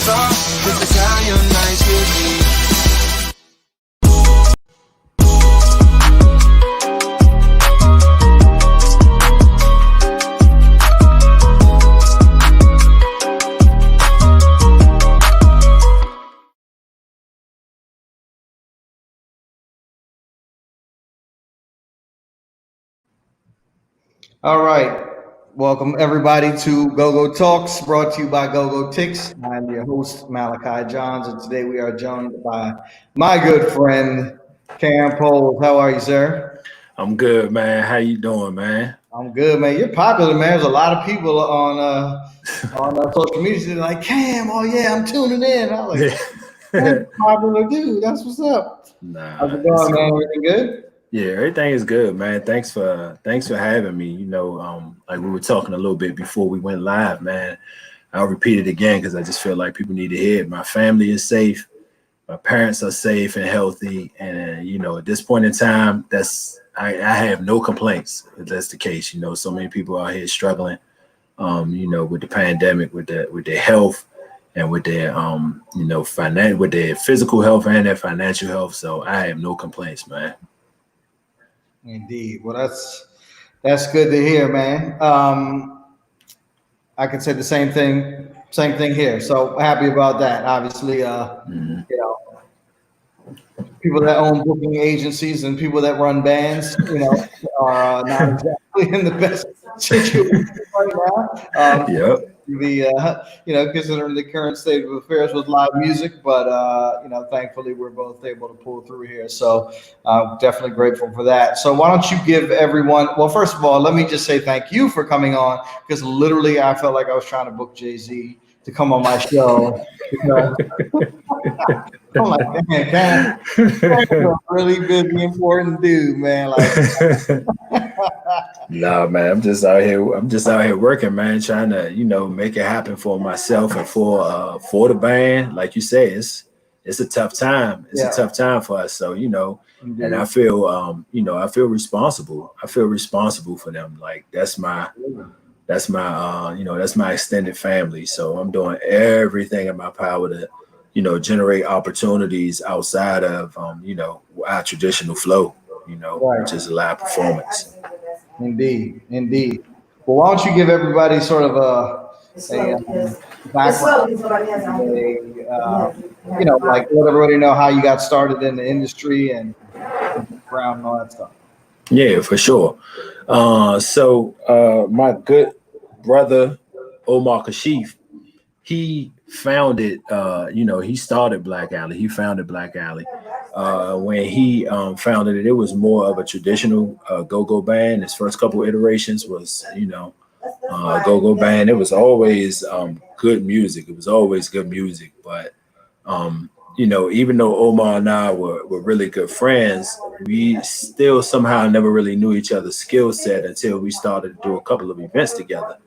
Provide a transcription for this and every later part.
thought, this is how your nights could be. All right. Welcome, everybody, to GoGoTalx, brought to you by GoGoTix. I'm your host, Malachi Johns, and today we are joined by my good friend, Cam Poles. How are you, sir? I'm good, man. How you doing, man? I'm good, man. You're popular, man. There's a lot of people on social media that are like, Cam, oh, yeah, I'm tuning in. I'm like, that's popular dude. That's what's up. Nah, how's it going, man? Everything good? Yeah, everything is good, man. Thanks for having me. You know, like we were talking a little bit before we went live, man. I'll repeat it again because I just feel like people need to hear it. My family is safe, my parents are safe and healthy, and you know, at this point in time, I have no complaints if that's the case. You know, so many people out here struggling, you know, with the pandemic, with their health, and with their with their physical health and their financial health. So I have no complaints, man. Indeed. Well, that's good to hear, man. I can say the same thing here. So happy about that. Obviously, you know, people that own booking agencies and people that run bands, you know, are not exactly in the best situation right now. Yep. You know, considering the current state of affairs with live music, but you know, thankfully we're both able to pull through here. So definitely grateful for that. So why don't you give everyone, well, first of all, let me just say thank you for coming on, because literally I felt like I was trying to book Jay-Z to come on my show. Because I'm like, man, that's a really busy, important dude, man. Like, nah, man, I'm just out here working, man, trying to, you know, make it happen for myself and for the band. Like you said, it's a tough time. It's a tough time for us. So, you know, and I feel you know, I feel responsible. I feel responsible for them. Like that's my you know, that's my extended family. So I'm doing everything in my power to, you know, generate opportunities outside of you know, our traditional flow, you know, which is a live performance. Indeed. Well, why don't you give everybody sort of a background, you know, like let everybody know how you got started in the industry and background and all that stuff. Yeah, for sure. So my good brother Omar Kashif, he founded, you know, he started Black Alley. He founded Black Alley. When he founded it, it was more of a traditional go-go band. His first couple iterations was, you know, go-go band. It was always good music. It was always good music. But, you know, even though Omar and I were really good friends, we still somehow never really knew each other's skill set until we started to do a couple of events together.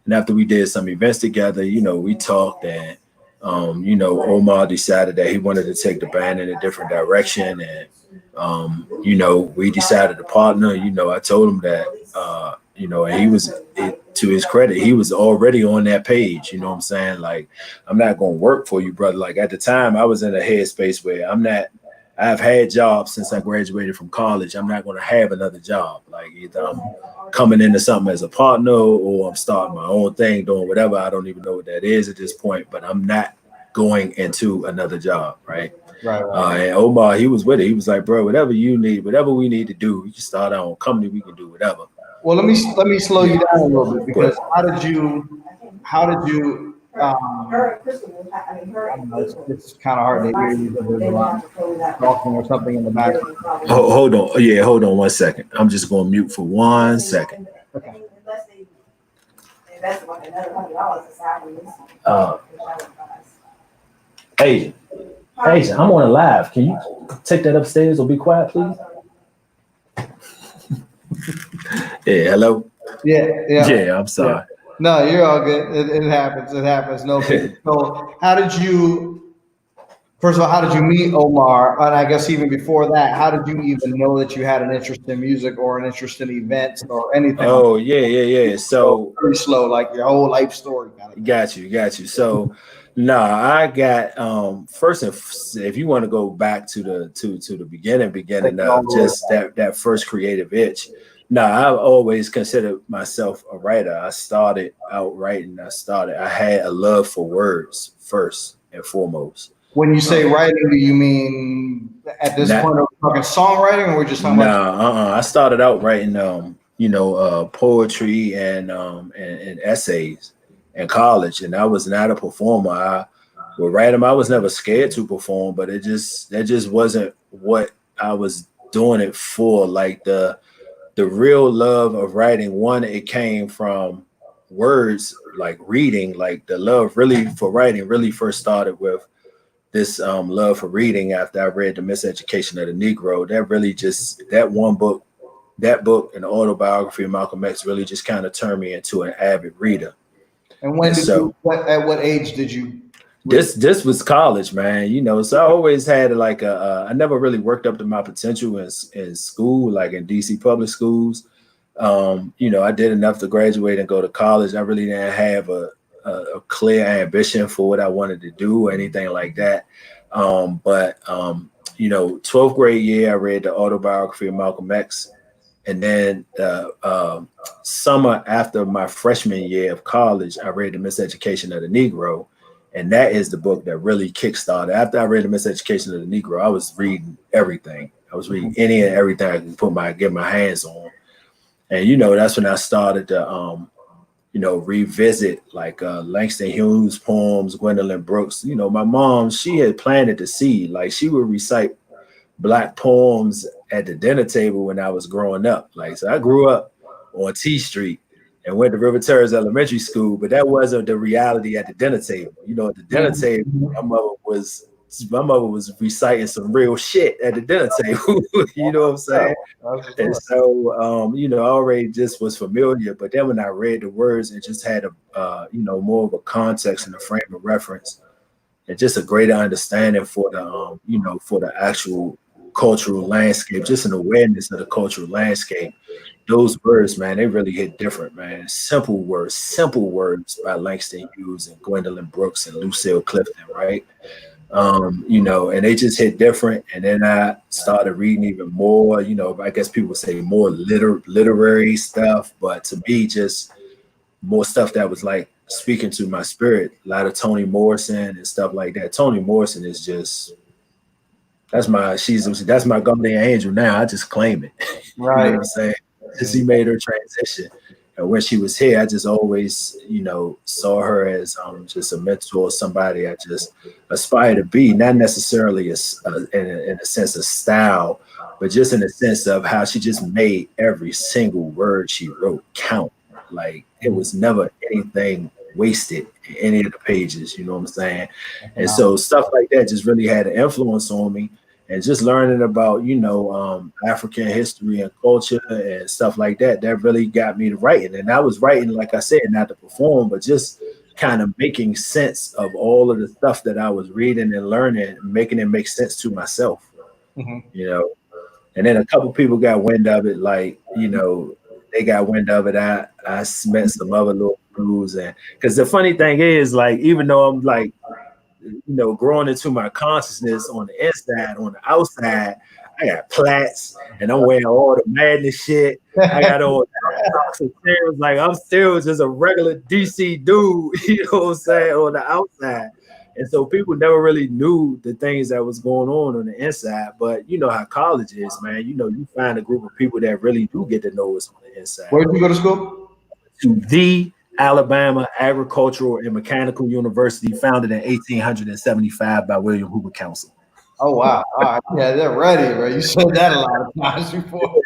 And after we did some events together, you know, we talked and, you know, Omar decided that he wanted to take the band in a different direction. And, you know, we decided to partner. You know, I told him that, you know, and he was, to his credit, he was already on that page. You know what I'm saying? Like, I'm not going to work for you, brother. Like at the time I was in a headspace where I've had jobs since I graduated from college. I'm not going to have another job. Like either I'm coming into something as a partner or I'm starting my own thing, doing whatever. I don't even know what that is at this point, but I'm not going into another job. Right. And Omar, he was with it. He was like, bro, whatever you need, whatever we need to do, we can start our own company. We can do whatever. Well, let me slow you down a little bit, because how did you I don't know, it's kind of hard to hear you because there's a lot of talking or something in the background. Hold on. Yeah, hold on 1 second. I'm just going to mute for 1 second. Okay. Hey, I'm on a live. Can you take that upstairs or be quiet, please? Yeah, hello. Yeah. I'm sorry. Yeah. No, you're all good. It happens. No big. So, how did you First of all, how did you meet Omar? And I guess even before that, how did you even know that you had an interest in music or an interest in events or anything? Oh, yeah. So Pretty slow, like your whole life story kind of thing. got you. So no, I got first, if you want to go back to the beginning Take it all of the way just that first creative itch. No, I've always considered myself a writer. I started out writing. I had a love for words first and foremost. When you say Um, writing, do you mean at this not point are we talking songwriting or we're just talking about? I started out writing poetry and essays in college, and I was not a performer. I would write them. I was never scared to perform, but that just wasn't what I was doing it for. Like the real love of writing, one, it came from words, like reading. Like the love really for writing really first started with this love for reading after I read The Miseducation of the Negro. That really just, that book and the autobiography of Malcolm X really just kind of turned me into an avid reader. And when And did so you? At what age did you read? this was college, man. So I always had like I never really worked up to my potential in school, like in DC public schools. I did enough to graduate and go to college. I really didn't have a clear ambition for what I wanted to do or anything like that. But 12th grade year, I read the autobiography of Malcolm X. And then summer after my freshman year of college, I read The Miseducation of the Negro. And that is the book that really kickstarted. After I read The Miseducation of the Negro, I was reading everything. I was reading any and everything I could get my hands on. And that's when I started to revisit like Langston Hughes poems, Gwendolyn Brooks. My mom, she had planted the seed. Like she would recite Black poems at the dinner table when I was growing up. Like, so I grew up on T Street and went to River Terrace Elementary School, but that wasn't the reality at the dinner table. At the dinner table, my mother was reciting some real shit at the dinner table. You know what I'm saying? And so, I already just was familiar, but then when I read the words, it just had more of a context and a frame of reference, and just a greater understanding for the actual cultural landscape, just an awareness of the cultural landscape. Those words, man, they really hit different, man. Simple words by Langston Hughes and Gwendolyn Brooks and Lucille Clifton, right? And they just hit different. And then I started reading even more, I guess people would say more literary stuff, but to me, just more stuff that was like speaking to my spirit. A lot of Toni Morrison and stuff like that. Toni Morrison is just, that's my guardian angel now. I just claim it. Right. You know what I'm saying? Since she made her transition. And when she was here, I just always, saw her as just a mentor, somebody I just aspire to be, not necessarily in a sense of style, but just in the sense of how she just made every single word she wrote count. Like it was never anything wasted in any of the pages, you know what I'm saying? And so stuff like that just really had an influence on me. And just learning about, African history and culture and stuff like that, that really got me to writing. And I was writing, like I said, not to perform, but just kind of making sense of all of the stuff that I was reading and learning, making it make sense to myself, And then a couple people got wind of it, like, they got wind of it. I met some other little crews. And because the funny thing is, like, even though I'm like, growing into my consciousness on the inside, on the outside, I got plaits and I'm wearing all the madness shit. I got all the like I'm still just a regular DC dude, you know what I'm saying, on the outside. And so people never really knew the things that was going on the inside. But you know how college is, man. You find a group of people that really do get to know us on the inside. Where did you go to school? To the Alabama Agricultural and Mechanical University, founded in 1875 by William Hoover Council. Oh wow! All right, yeah, they're ready, bro. You said that a lot of times before.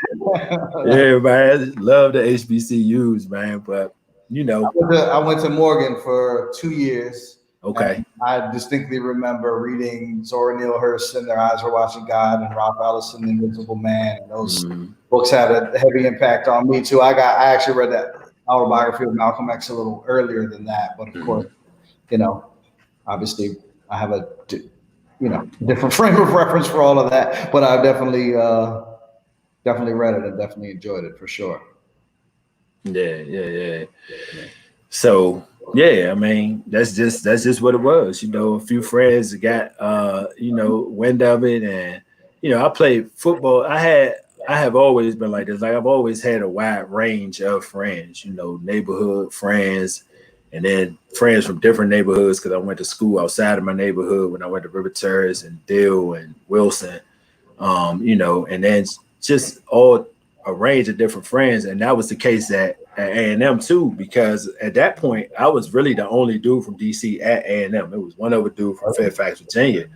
Yeah, man, love the HBCUs, man. But I went to Morgan for 2 years. Okay. I distinctly remember reading Zora Neale Hurston, Their Eyes Were Watching God, and Ralph Ellison, The Invisible Man. And those books had a heavy impact on me too. I actually read that autobiography of Malcolm X a little earlier than that, but of course, obviously I have a different frame of reference for all of that. But I definitely read it and definitely enjoyed it for sure. Yeah. So yeah, I mean that's just what it was. A few friends got wind of it, and I played football. I have always been like this. Like I've always had a wide range of friends. Neighborhood friends, and then friends from different neighborhoods because I went to school outside of my neighborhood when I went to River Terrace and Dill and Wilson. And then just all a range of different friends, and that was the case at A&M too, because at that point I was really the only dude from DC at A&M. It was one other dude from Fairfax, Virginia,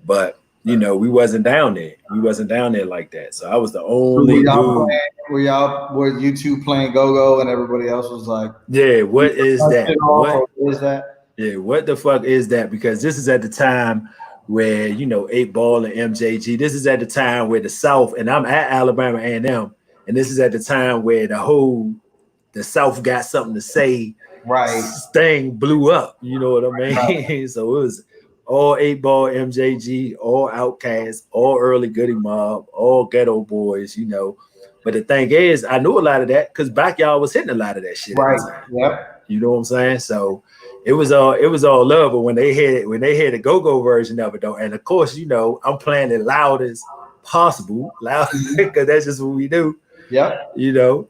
but we wasn't down there. We wasn't down there like that. So I was the only dude. Were you two playing go-go and everybody else was like, yeah, what is that? What is that? Yeah, what the fuck is that? Because this is at the time where 8 Ball and MJG. This is at the time where the South, and I'm at Alabama A&M, and this is at the time where the South got something to say. Right. Thing blew up. You know what I mean? Right. So it was all 8 Ball, MJG, all Outkast, all early Goody Mob, all Ghetto Boys. But the thing is, I knew a lot of that because Backyard was hitting a lot of that shit. Right. Yep. You know what I'm saying? So it was all love. But when they had the go-go version of it though, and of course, I'm playing it loud as possible, because that's just what we do. Yeah. And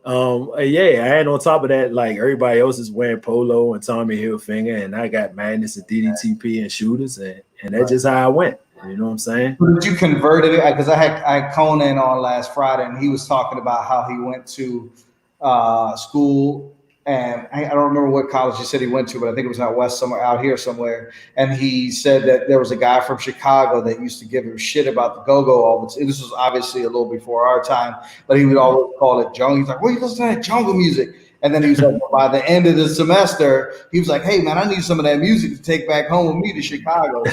on top of that, like everybody else is wearing Polo and Tommy Hilfiger, and I got Madness and DDTP and Shooters, and that's just how I went. You know what I'm saying? Did you convert it? Because I had Conan on last Friday, and he was talking about how he went to school, and I don't remember what college he said he went to, but I think it was out west somewhere, out here somewhere. And he said that there was a guy from Chicago that used to give him shit about the go-go all the time. This was obviously a little before our time, but he would always call it jungle. He's like, "Well, you listen to that jungle music." And then he was like, by the end of the semester, he was like, "Hey man, I need some of that music to take back home with me to Chicago."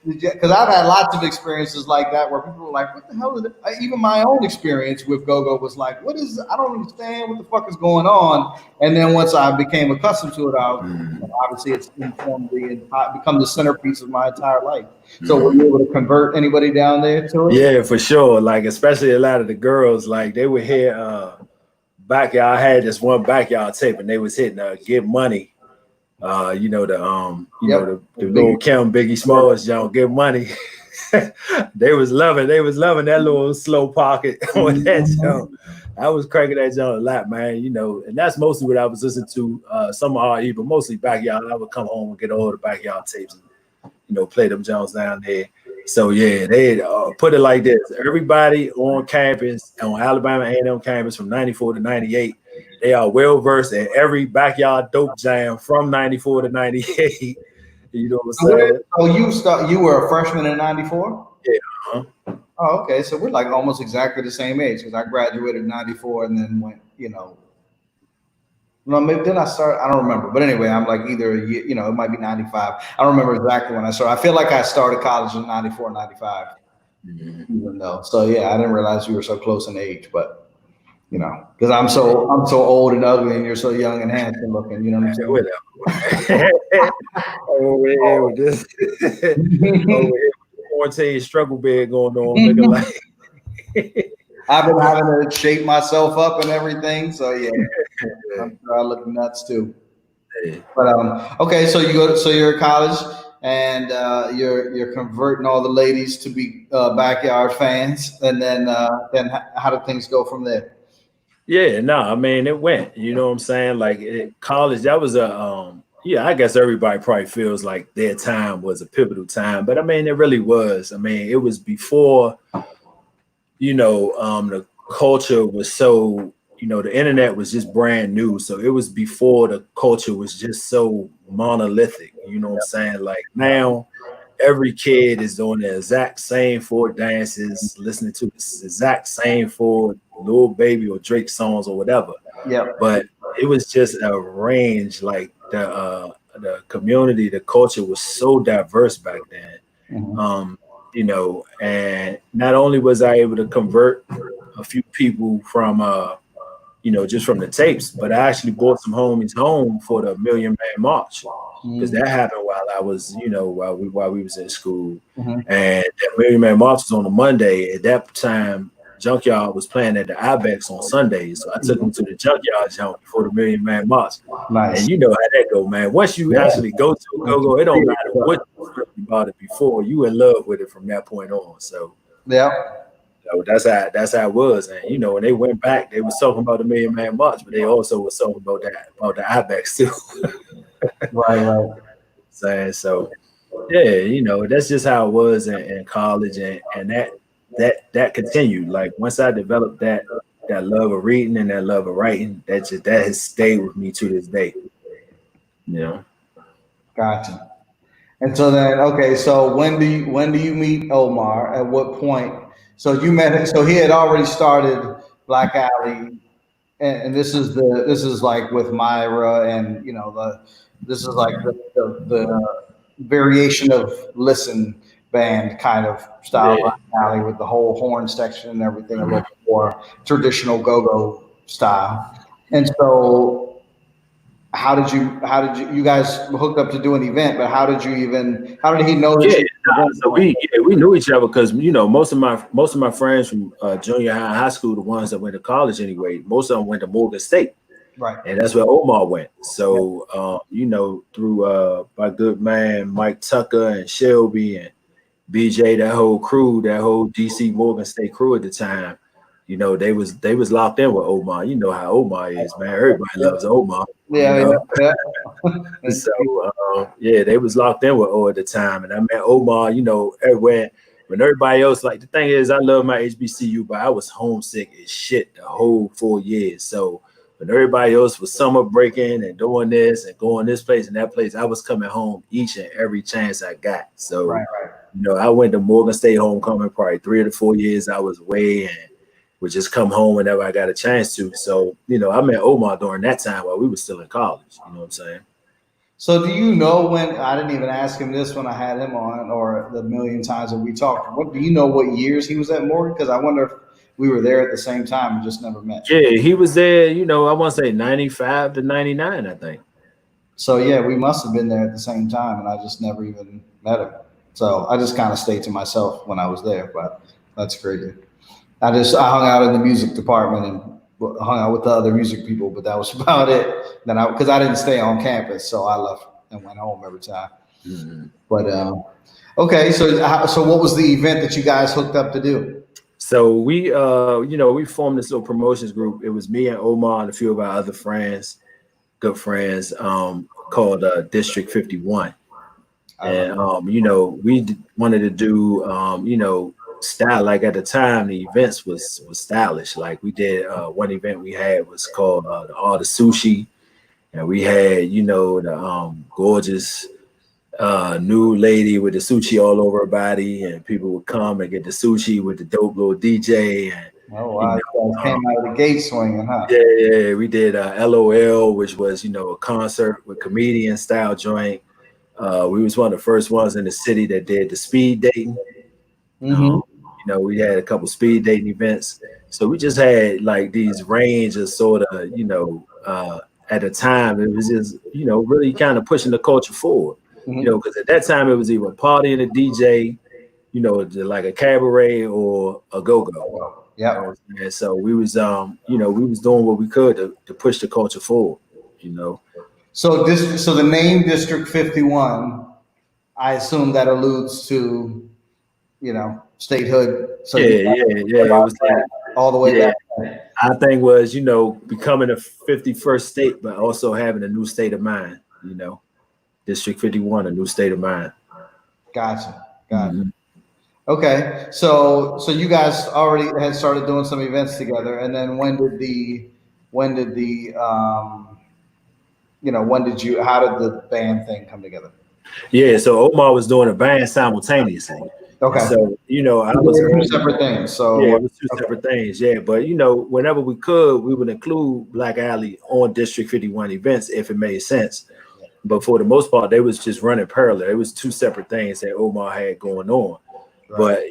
Because I've had lots of experiences like that where people were like, "What the hell is it?" Even my own experience with go-go was like, "What is? I don't understand what the fuck is going on." And then once I became accustomed to it, obviously it's informed me and become the centerpiece of my entire life. So were you able to convert anybody down there to it? Yeah, for sure. Like especially a lot of the girls, like they would hear Backyard. I had this one Backyard tape, and they was hitting "Get Money." The little Kim Biggie Smalls, Get Money. they was loving that little slow pocket on that joint. I was cranking that joint a lot, man. And that's mostly what I was listening to. Some R&B, but mostly Backyard. I would come home and get all the Backyard tapes and play them joints down there. So yeah, they put it like this: everybody on campus, on Alabama A&M campus from '94 to '98. They are well versed in every Backyard dope jam from '94 to '98. You know what I'm saying? So you were a freshman in '94? Yeah. Oh, okay. So we're like almost exactly the same age because I graduated in '94 and then went, No, maybe then I started. I don't remember, but anyway, I'm like either a year, it might be '95. I don't remember exactly when I started. I feel like I started college in '94, '95. Even though, so yeah, I didn't realize we were so close in age, but. Because I'm so old and ugly, and you're so young and handsome looking. You know what I'm saying? Over here with this, quarantine struggle bed going on, looking like. I've been having to shape myself up and everything, so yeah, I'm sure I look nuts too. But okay, so you're at college and you're converting all the ladies to be Backyard fans, and then how did things go from there? Yeah, no, I mean it went. You know what I'm saying? Like college, that was I guess everybody probably feels like their time was a pivotal time, but I mean it really was. I mean it was before, the culture was so, the internet was just brand new, so it was before the culture was just so monolithic. You know what I'm saying? Like now, every kid is doing the exact same 4 dances, listening to the exact same 4 Lil Baby or Drake songs or whatever. Yeah. But it was just a range. Like the community, the culture was so diverse back then. And not only was I able to convert a few people from just from the tapes, but I actually brought some homies home for the Million Man March. because that happened while I was, while we was in school, Mhm. and that Million Man March was on a Monday. At that time, Junkyard was playing at the Ibex on Sundays, so I took him to the Junkyard jump before the Million Man March. Nice. And you know how that go, man. Once you Yeah. actually go to a go-go, it don't matter what you bought it before. You in love with it from that point on. So, Yeah. that's how it was. And when they went back, they was talking about the Million Man March, but they also was talking about the Ibex too. Right. So yeah, that's just how it was in college, and that continued. Like once I developed that love of reading and that love of writing, that has stayed with me to this day. You know. Gotcha. And so then, okay, so when do you meet Omar? At what point? So you met him. So he had already started Black Alley, and this is like with Myra, and this is like the variation of Listen band kind of style Yeah. Black Alley with the whole horn section and everything, a little bit more traditional go-go style. And so how did you guys hooked up to do an event, but how did he know that Yeah, you were nah, going so we knew each other because most of my friends from junior high, high school, the ones that went to college anyway, most of them went to Morgan State, right? and that's where Omar went. Yeah. So through my good man Mike Tucker and Shelby and BJ, that whole crew, that whole DC Morgan State crew at the time, they was locked in with Omar. You know how Omar is, man. Everybody loves Omar, you Yeah, know. yeah. And So yeah, they was locked in with O at the time, and I met Omar. Everywhere when everybody else, like, the thing is, I love my HBCU, but I was homesick as shit the whole 4 years. So when everybody else was summer breaking and doing this and going this place and that place, I was coming home each and every chance I got. So right. I went to Morgan State homecoming probably 3 to 4 years I was away, and would just come home whenever I got a chance to. So I met Omar during that time while we were still in college. You know what I'm saying? So do you know when I didn't even ask him this when I had him on, or the million times that we talked? What do you know what years he was at Morgan? Because I wonder if we were there at the same time and just never met. Yeah, he was there, I want to say 95 to 99, I think. So yeah, we must have been there at the same time, and I just never even met him. So I just kind of stayed to myself when I was there. But that's crazy. I hung out in the music department and hung out with the other music people, but that was about it. Then because I didn't stay on campus, so I left and went home every time. Mhm. But okay, so what was the event that you guys hooked up to do? So we formed this little promotions group. It was me and Omar and a few of our other friends, good friends, called District 51. I And remember. wanted to do style. Like at the time, the events was stylish. Like we did one event we had was called the Art of Sushi, and we had the gorgeous new lady with the sushi all over her body, and people would come and get the sushi with the dope little DJ, and Oh you wow, know. you guys came out of the gate swinging, huh? Yeah, we did LOL, which was a concert with comedian style joint. We was one of the first ones in the city that did the speed dating. Mm-hmm. Um, we had a couple speed dating events. So we just had like these range of sort of, at the time it was just, really kind of pushing the culture forward. Mm-hmm. Because at that time it was either a party and a DJ, like a cabaret or a go-go. You know what Yep. I'm saying? So we was doing what we could to push the culture forward, you know. So the name District 51, I assume that alludes to statehood. So Yeah, you yeah. It was like, all the way yeah, back. our thing was, becoming a 51st state, but also having a new state of mind, District 51, a new state of mind. Gotcha. Mhm. Okay, so you guys already had started doing some events together, and then how did the band thing come together? Yeah, so Omar was doing a band simultaneously. And Okay, so, I they was were two on, separate things. yeah, So it was two okay, separate things. Yeah, but, whenever we could, we would include Black Alley on District 51 events if it made sense. But for the most part, they was just running parallel. It was two separate things that Omar had going on. right, But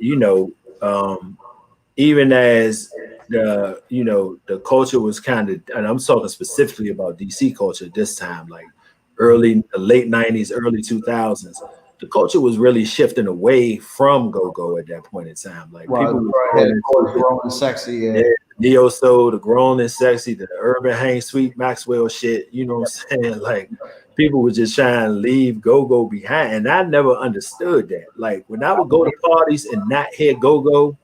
even as the culture was kind of, and I'm talking specifically about DC culture this time, like late 90s, early 2000s, the culture was really shifting away from go-go at that point in time. Like Well, people were yeah, going of course, into grown and sexy. yeah, Yeah. neo soul, the grown and sexy, the urban hang sweet Maxwell shit. You know what I'm saying? Like people were just trying to leave go-go behind, and I never understood that. Like when I would go to parties and not hear go-go,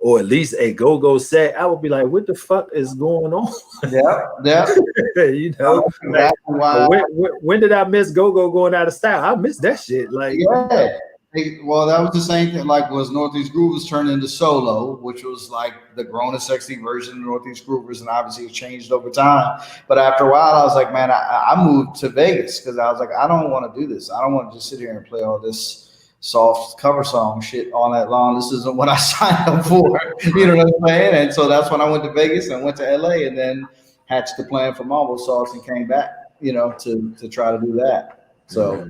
or at least a go-go set, I would be like, "What the fuck is going on?" Yeah. Yeah. You know, like Exactly why. when did I miss go-go going out of style? I missed that shit. Like, Yeah. Well, that was the same thing. Like, was Northeast Groovers turned into Solo, which was like the grown and sexy version of Northeast Groovers, and obviously it changed over time. But after a while, I was like, man, I moved to Vegas because I was like, I don't want to do this. I don't want to just sit here and play all this soft cover song shit all night long. This isn't what I signed up for. You know what I'm saying? And so that's when I went to Vegas and went to LA, and then hatched the plan for Marble Sauce and came back, you know, to try to do that. So.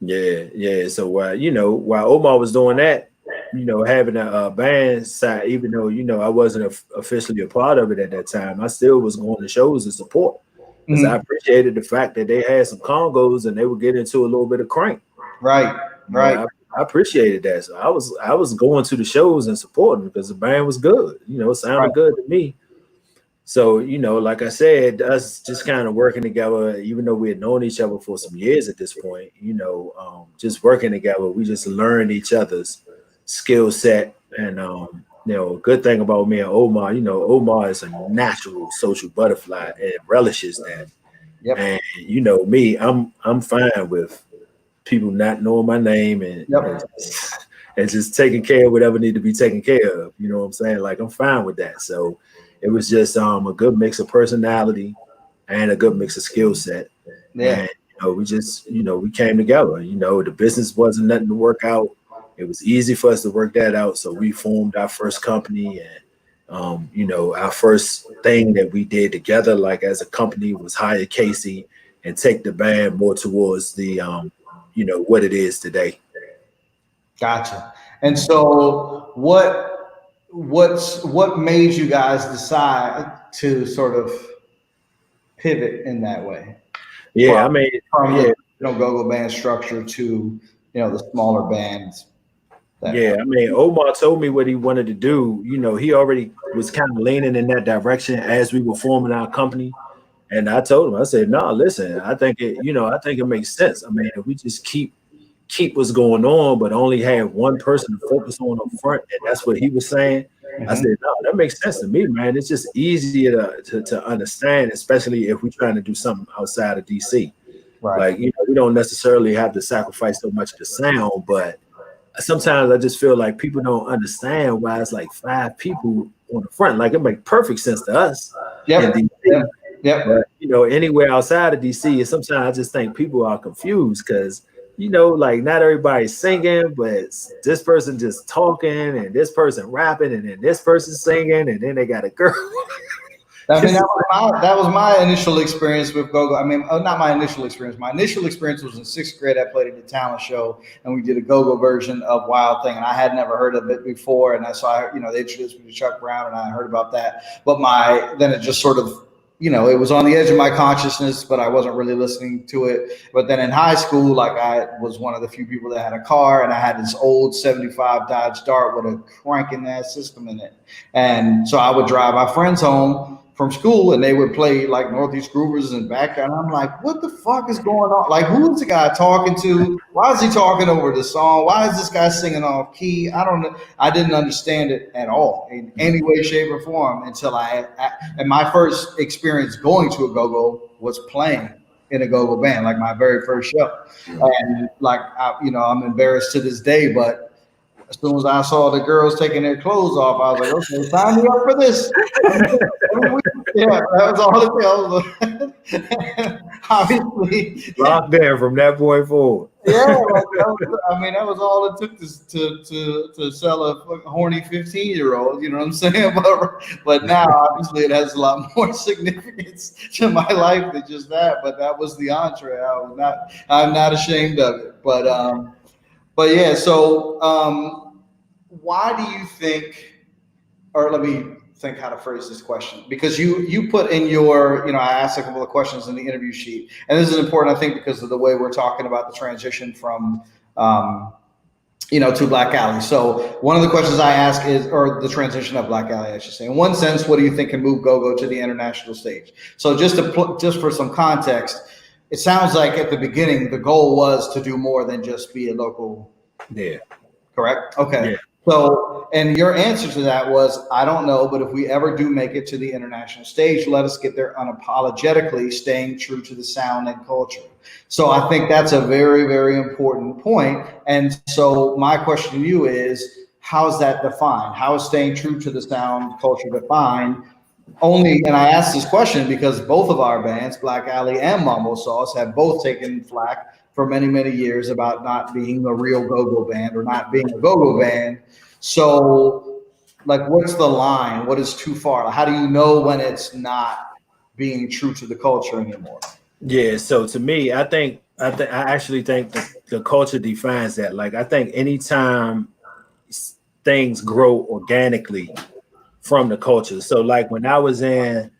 yeah. So while Omar was doing that, having a band side, even though I wasn't officially a part of it at that time, I still was going to shows and support because I appreciated the fact that they had some congos and they would get into a little bit of crank. Right. I appreciated that. So I was going to the shows and supporting because the band was good. It sounded good to me. So, like I said, us just kind of working together, even though we had known each other for some years at this point, just working together, we just learned each other's skill set. And, a good thing about me and Omar, Omar is a natural social butterfly and relishes that. Yep. And, me, I'm fine with people not knowing my name and just taking care of whatever need to be taken care of. You know what I'm saying? Like, I'm fine with that. So, it was just a good mix of personality and a good mix of skill set. Yeah. And we just we came together. The business wasn't nothing to work out. It was easy for us to work that out. So we formed our first company, and our first thing that we did together, like as a company, was hire Casey and take the band more towards the what it is today. Gotcha. And so what made you guys decide to sort of pivot in that way? Yeah, from the go-go band structure to the smaller bands. Omar told me what he wanted to do. He already was kind of leaning in that direction as we were forming our company. And I told him, I said, no, listen, I think it makes sense. If we just keep what's going on, but only have one person to focus on up front, and that's what he was saying. I said, no, that makes sense to me, man. It's just easier to understand, especially if we're trying to do something outside of DC. Right. Like, we don't necessarily have to sacrifice so much of the sound, but sometimes I just feel like people don't understand why it's like 5 people on the front. Like, it makes perfect sense to us in DC. Yep. But, anywhere outside of DC, sometimes I just think people are confused because like not everybody's singing, but this person just talking and this person rapping and then this person singing and then they got a girl. That was my initial experience with go-go. Not my initial experience. My initial experience was in 6th grade. I played at the talent show and we did a go-go version of Wild Thing, and I had never heard of it before. And they introduced me to Chuck Brown, and I heard about that. But then it just sort of, it was on the edge of my consciousness, but I wasn't really listening to it. But then in high school, like, I was one of the few people that had a car, and I had this old 75 Dodge Dart with a cranking ass system in it. And so I would drive my friends home from school and they would play like Northeast Groovers and background. I'm like, what the fuck is going on? Like, who is the guy talking to? Why is he talking over the song? Why is this guy singing off key? I don't know. I didn't understand it at all in any way, shape, or form until and my first experience going to a go-go was playing in a go-go band, like my very first show. And like, I'm embarrassed to this day, but as soon as I saw the girls taking their clothes off, I was like, okay, sign me up for this. Yeah, that was all it was. Obviously, locked there from that point forward. Yeah, that was all it took to sell a horny 15-year-old. You know what I'm saying? But now, obviously, it has a lot more significance to my life than just that. But that was the entree. I'm not ashamed of it. But yeah. So, why do you think? Or let me think how to phrase this question, because you put in your, I asked a couple of questions in the interview sheet, and this is important, I think, because of the way we're talking about the transition from to Black Alley. So one of the questions I ask is, or the transition of Black Alley, I should say. In one sense, what do you think can move GoGo to the international stage? So just for some context, it sounds like at the beginning the goal was to do more than just be a local. Yeah. Correct. Okay. Yeah. So, and your answer to that was, I don't know, but if we ever do make it to the international stage, let us get there unapologetically, staying true to the sound and culture. So I think that's a very, very important point. And so my question to you is, how's that defined? How is staying true to the sound culture defined? And I asked this question because both of our bands, Black Alley and Mambo Sauce, have both taken flack for many, many years about not being a real go-go band or not being a go-go band. So, like, what's the line? What is too far? How do you know when it's not being true to the culture anymore? Yeah. So to me, I actually think the culture defines that. Like, I think anytime things grow organically from the culture. So like when I was in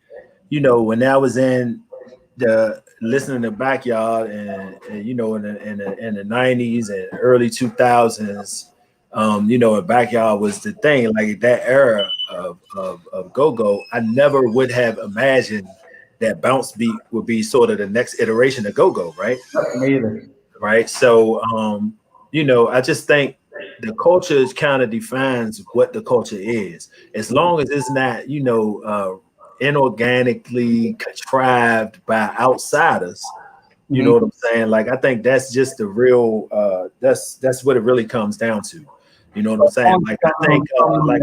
the listening to Backyard and in the 90s and early 2000s, and Backyard was the thing, like that era of go-go. I never would have imagined that bounce beat would be sort of the next iteration of go-go, right? Me either. Right. So I just think the culture kind of defines what the culture is. As long as it's not, inorganically contrived by outsiders, you know what I'm saying? Like, I think that's just the real that's what it really comes down to. You know what I'm saying? Like, I think early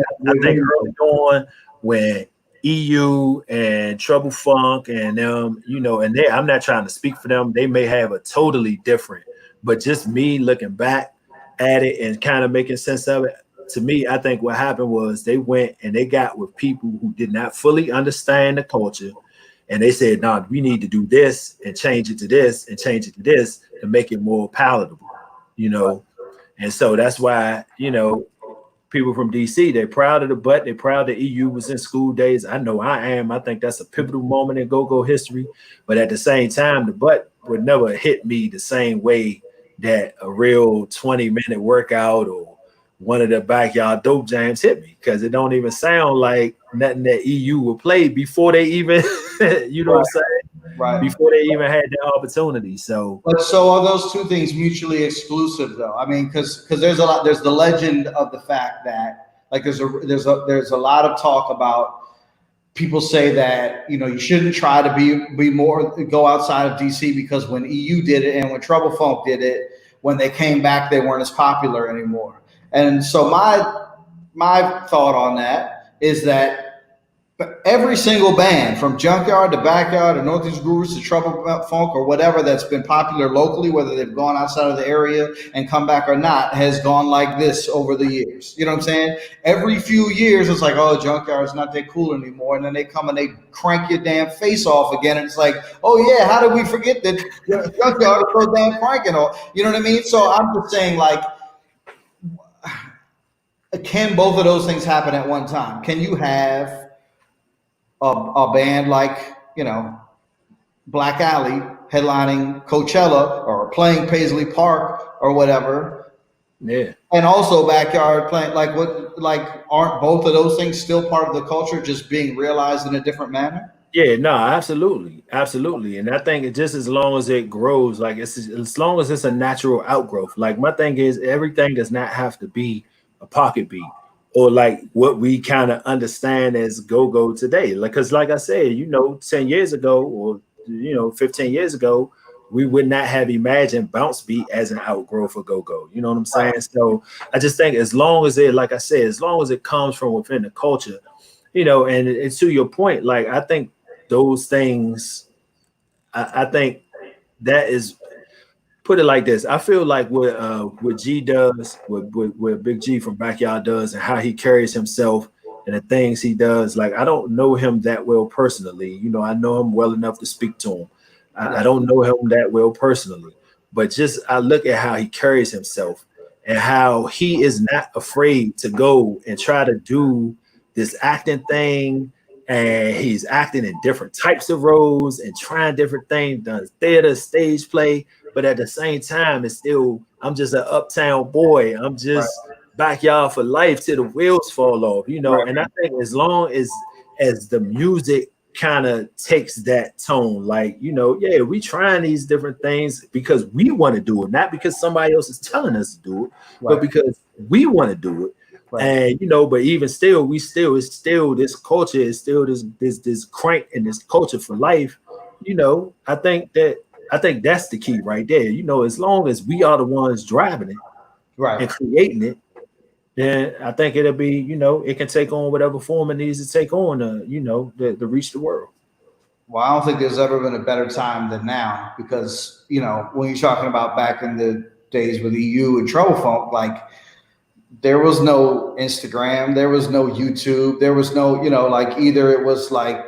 on when EU and Trouble Funk and them, and I'm not trying to speak for them, they may have a totally different, but just me looking back at it and kind of making sense of it, to me, I think what happened was they went and they got with people who did not fully understand the culture. And they said, no, we need to do this and change it to this and change it to this to make it more palatable, And so that's why, people from DC, they're proud of the butt. They're proud that EU was in school days. I know I am. I think that's a pivotal moment in go-go history. But at the same time, the butt would never hit me the same way that a real 20-minute workout or one of the Backyard dope jams hit me, because it don't even sound like nothing that EU would play before they even, what I'm saying? Right. Before they even had the opportunity. So, but so are those two things mutually exclusive, though? I mean, because there's the legend of the fact that, like, there's a lot of talk about people say that you shouldn't try to go outside of DC, because when EU did it and when Trouble Funk did it, when they came back, they weren't as popular anymore. And so my thought on that is that every single band, from Junkyard to Backyard to Northeast Gurus to Trouble Funk or whatever, that's been popular locally, whether they've gone outside of the area and come back or not, has gone like this over the years. You know what I'm saying? Every few years, it's like, oh, Junkyard's not that cool anymore. And then they come and they crank your damn face off again. And it's like, oh, yeah, how did we forget that Junkyard is so damn cranking off? You know what I mean? So I'm just saying, like, can both of those things happen at one time? Can you have a band like, Black Alley headlining Coachella or playing Paisley Park or whatever? Yeah. And also Backyard playing, aren't both of those things still part of the culture, just being realized in a different manner? Yeah, no, absolutely. Absolutely. And I think it just, as long as it grows, like, as long as it's a natural outgrowth. Like, my thing is, everything does not have to be a pocket beat or like what we kind of understand as go-go today. Because like I said, 10 years ago or 15 years ago, we would not have imagined bounce beat as an outgrowth of go-go. You know what I'm saying? So I just think, as long as it, like I said, as long as it comes from within the culture, and to your point, like, I think those things, I think that is, put it like this. I feel like what G does, what Big G from Backyard does, and how he carries himself and the things he does. Like, I don't know him that well personally. I know him well enough to speak to him. I don't know him that well personally, but just I look at how he carries himself and how he is not afraid to go and try to do this acting thing, and he's acting in different types of roles and trying different things, does theater, stage play, but at the same time, it's still, I'm just an uptown boy. I'm just backyard for life till the wheels fall off, you know. And I think as long as the music kind of takes that tone, like, you know, yeah, we trying these different things because we want to do it, not because somebody else is telling us to do it, but because we want to do it. And you know, but even still, it's still this culture, is still this crank and this culture for life. You know, I think that's the key right there. You know, as long as we are the ones driving it and creating it, then I think it'll be, you know, it can take on whatever form it needs to take on to, you know, to reach the world. Well, I don't think there's ever been a better time than now, because, you know, when you're talking about back in the days with EU and Trouble Funk, like, there was no Instagram, there was no YouTube, there was no, you know, like, either it was like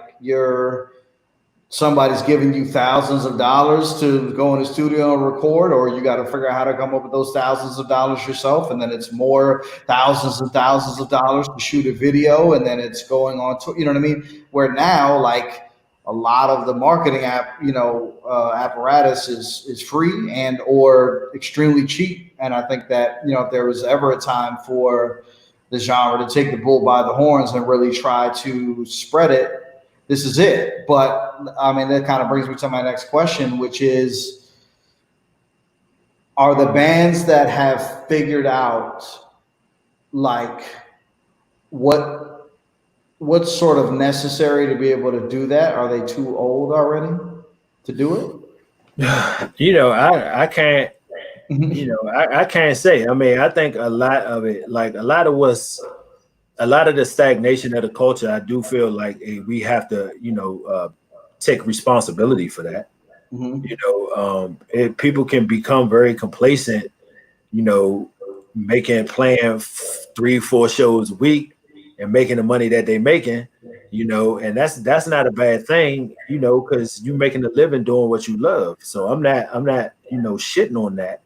somebody's giving you thousands of dollars to go in the studio and record, or you got to figure out how to come up with those thousands of dollars yourself. And then it's more thousands and thousands of dollars to shoot a video. And then it's going on to, you know what I mean? Where now, like, a lot of the marketing apparatus is free and or extremely cheap. And I think that, you know, if there was ever a time for the genre to take the bull by the horns and really try to spread it, this is it. But I mean, that kind of brings me to my next question, which is, are the bands that have figured out, like, what's sort of necessary to be able to do that? Are they too old already to do it? You know, I can't, you know, I can't say. I mean, I think a lot of it, like a lot of the stagnation of the culture, I do feel like we have to, you know, take responsibility for that. You know, people can become very complacent, you know, playing 3-4 shows a week and making the money that they're making, you know, and that's not a bad thing, you know, because you're making a living doing what you love. So I'm not, you know, shitting on that.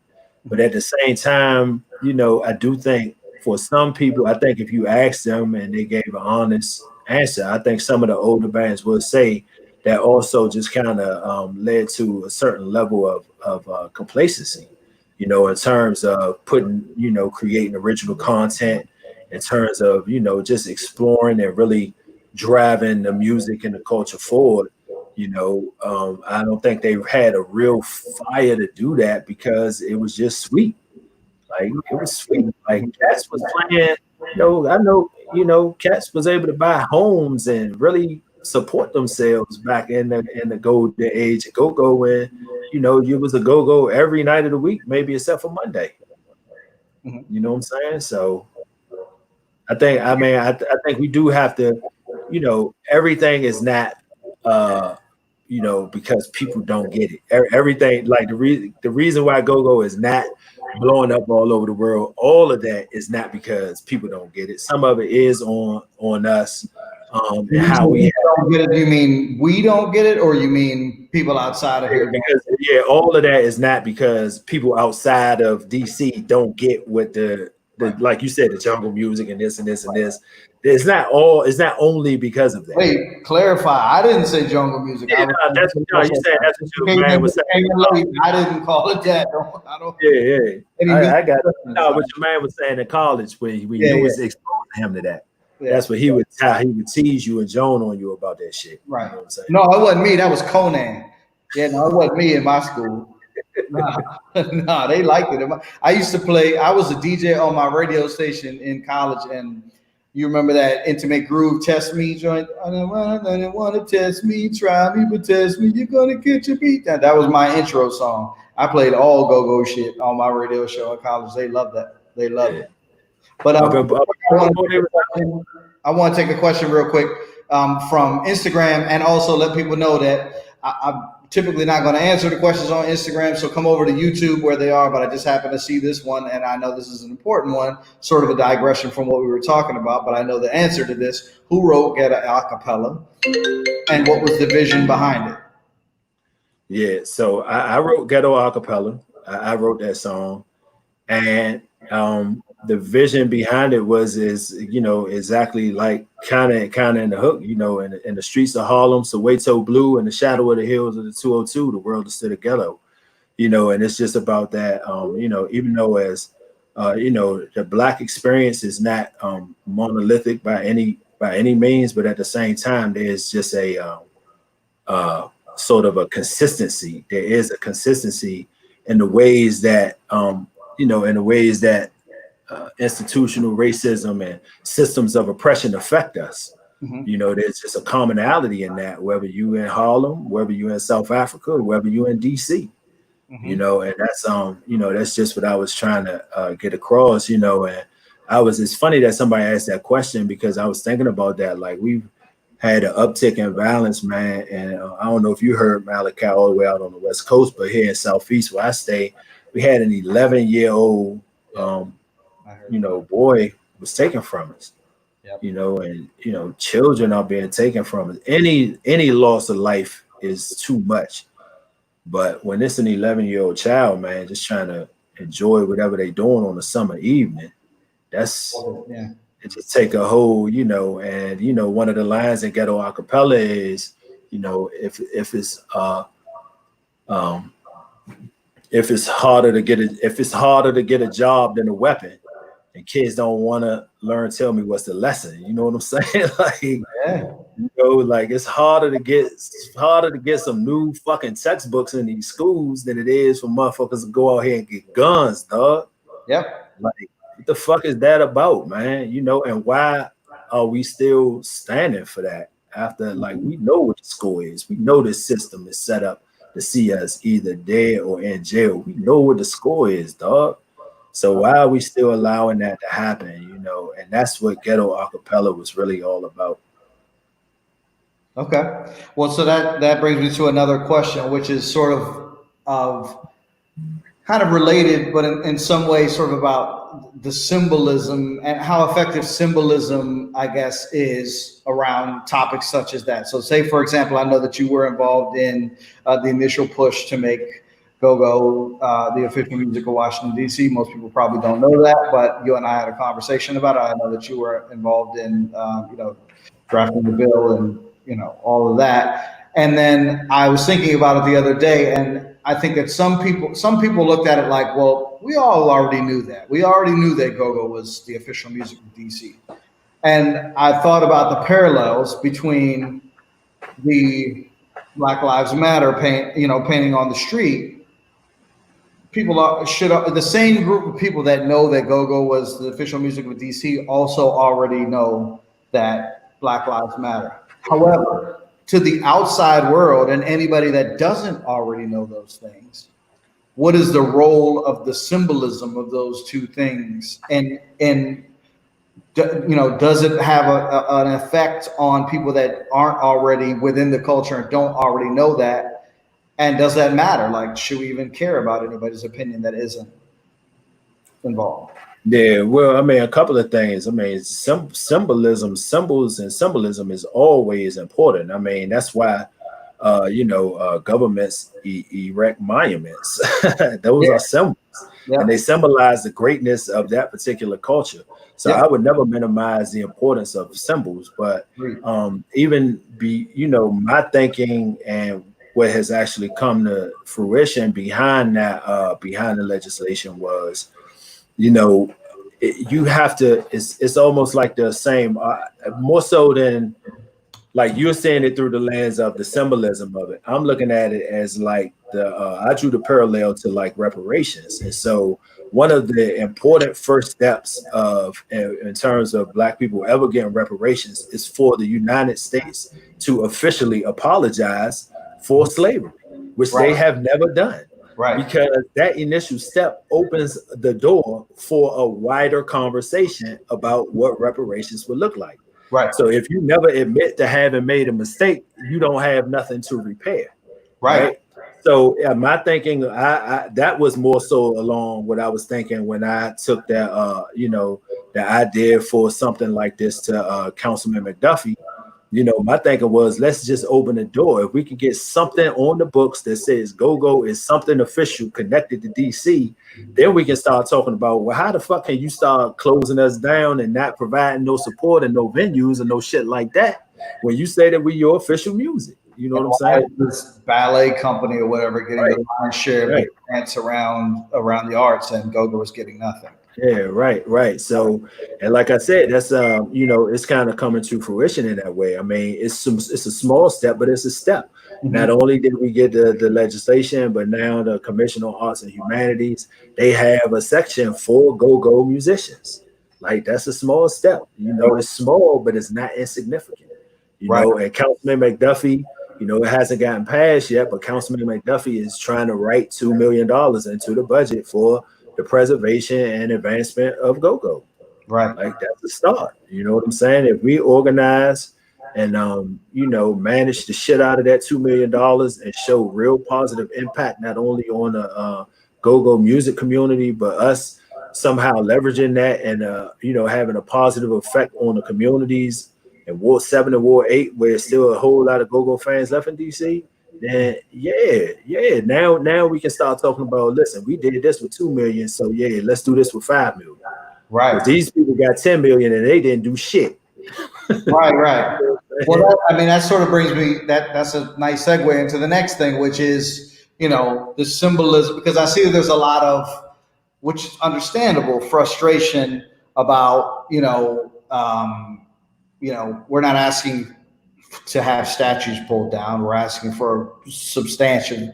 But at the same time, you know, I do think for some people, I think if you ask them and they gave an honest answer, I think some of the older bands will say that also just kind of led to a certain level of complacency, you know, in terms of creating original content, in terms of, you know, just exploring and really driving the music and the culture forward. You know, I don't think they've had a real fire to do that because it was just sweet. Like, it was sweet. Like, Cats was playing, you know, I know, you know, Cats was able to buy homes and really support themselves back in the golden age of go-go, when, you know, you was a go-go every night of the week, maybe except for Monday. You know what I'm saying? So I think we do have to, you know, everything is not you know, because people don't get it. Everything, like the reason why go-go is not blowing up all over the world, all of that is not because people don't get it. Some of it is on us. And how we don't get it. Do you mean we don't get it, or you mean people outside of here? Because all of that is not because people outside of DC don't get what the like you said, the jungle music and this and this and this. It's not only because of that. Wait, clarify. I didn't say jungle music. Yeah, you said that's what your man was saying. I didn't call it that. I don't. Yeah. I got it. No, what your man was saying in college when you was exposing him to that. Yeah. That's what he would tease you and Joan on you about that shit. Right. You know what I'm saying? No, it wasn't me. That was Conan. Yeah, no, it wasn't me in my school. Nah, they liked it. I used to play. I was a DJ on my radio station in college, and you remember that Intimate Groove Test Me joint? I didn't want to test me, try me, but test me. You're gonna get your beat down. That was my intro song. I played all go-go shit on my radio show in college. They loved that. They loved it. But I want to take a question real quick from Instagram, and also let people know that I'm typically not going to answer the questions on Instagram. So come over to YouTube where they are, but I just happen to see this one, and I know this is an important one, sort of a digression from what we were talking about, but I know the answer to this. Who wrote Ghetto Acapella, and what was the vision behind it? Yeah, so I wrote Ghetto Acapella. I wrote that song, and the vision behind it is exactly like kind of in the hook, in the streets of Harlem, Soweto blue, in the shadow of the hills of the 202, the world is still a ghetto, and it's just about that, even though as the Black experience is not monolithic by any means, but at the same time there's just a sort of a consistency. There is a consistency in the ways that institutional racism and systems of oppression affect us. There's just a commonality in that, whether you in Harlem, whether you in South Africa, whether you in DC, and that's just what I was trying to get across, and it's funny that somebody asked that question, because I was thinking about that. Like, we've had an uptick in violence, man, and I don't know if you heard, Malachi, all the way out on the West Coast, but here in Southeast where I stay, we had an 11-year-old boy was taken from us. And children are being taken from us. Any loss of life is too much, but when it's an 11-year-old child, man, just trying to enjoy whatever they're doing on a summer evening, it just take a whole, and one of the lines in Ghetto Acapella is, if it's harder to get a job than a weapon, and kids don't want to learn, tell me what's the lesson. You know what I'm saying? Like, it's harder to get some new fucking textbooks in these schools than it is for motherfuckers to go out here and get guns, dog. Yep. Like, what the fuck is that about, man? And why are we still standing for that after, like, we know what the score is. We know this system is set up to see us either dead or in jail. We know what the score is, dog. So why are we still allowing that to happen, And that's what Ghetto Acapella was really all about. Okay. Well, so that brings me to another question, which is sort of kind of related, but in some ways sort of about the symbolism and how effective symbolism, I guess, is around topics such as that. So say, for example, I know that you were involved in the initial push to make GoGo the official music of Washington, D.C. Most people probably don't know that, but you and I had a conversation about it. I know that you were involved in, drafting the bill and, all of that. And then I was thinking about it the other day, and I think that some people looked at it like, well, we all already knew that. We already knew that GoGo was the official music of DC. And I thought about the parallels between the Black Lives Matter painting on the street. The same group of people that know that GoGo was the official music of DC also already know that Black Lives Matter. However, to the outside world and anybody that doesn't already know those things, what is the role of the symbolism of those two things? And does it have an effect on people that aren't already within the culture and don't already know that? And does that matter? Like, should we even care about anybody's opinion that isn't involved? Yeah, well, I mean, a couple of things. I mean, symbols and symbolism is always important. I mean, that's why, governments erect monuments. Those are symbols, and they symbolize the greatness of that particular culture. So I would never minimize the importance of symbols, but my thinking and what has actually come to fruition behind that, behind the legislation was, you have to, it's almost like the same, more so than, like, you're seeing it through the lens of the symbolism of it. I'm looking at it as like I drew the parallel to like reparations. And so one of the important first steps in terms of Black people ever getting reparations is for the United States to officially apologize for slavery, which they have never done. Right. Because that initial step opens the door for a wider conversation about what reparations would look like. Right. So if you never admit to having made a mistake, you don't have nothing to repair. Right. So my thinking, that was more so along what I was thinking when I took that, the idea for something like this to Councilman McDuffie, my thinking was, let's just open the door. If we can get something on the books that says GoGo is something official connected to DC, then we can start talking about, well, how the fuck can you start closing us down and not providing no support and no venues and no shit like that when you say that we your official music? You know what I'm saying? This ballet company or whatever getting the lion's share of the grants around the arts, and GoGo is getting nothing. Yeah, right. So, and like I said, that's it's kind of coming to fruition in that way. I mean, it's a small step, but it's a step. Not only did we get the legislation, but now the Commission on Arts and Humanities, they have a section for go-go musicians. Like, that's a small step. It's small, but it's not insignificant. And Councilman McDuffie, it hasn't gotten passed yet, but Councilman McDuffie is trying to write $2 million into the budget for the preservation and advancement of go-go. Right. Like, that's a start. You know what I'm saying? If we organize and manage the shit out of that $2 million and show real positive impact, not only on the go-go music community, but us somehow leveraging that and having a positive effect on the communities in Ward 7 and Ward 8, where there's still a whole lot of go-go fans left in DC, then now we can start talking about, listen, we did this with 2 million, so let's do this with 5 million. Right. These people got 10 million and they didn't do shit. Right. Well, that sort of brings me, that's a nice segue into the next thing, which is, the symbolism, because I see that there's a lot of, which is understandable, frustration about, we're not asking to have statues pulled down. We're asking for substantive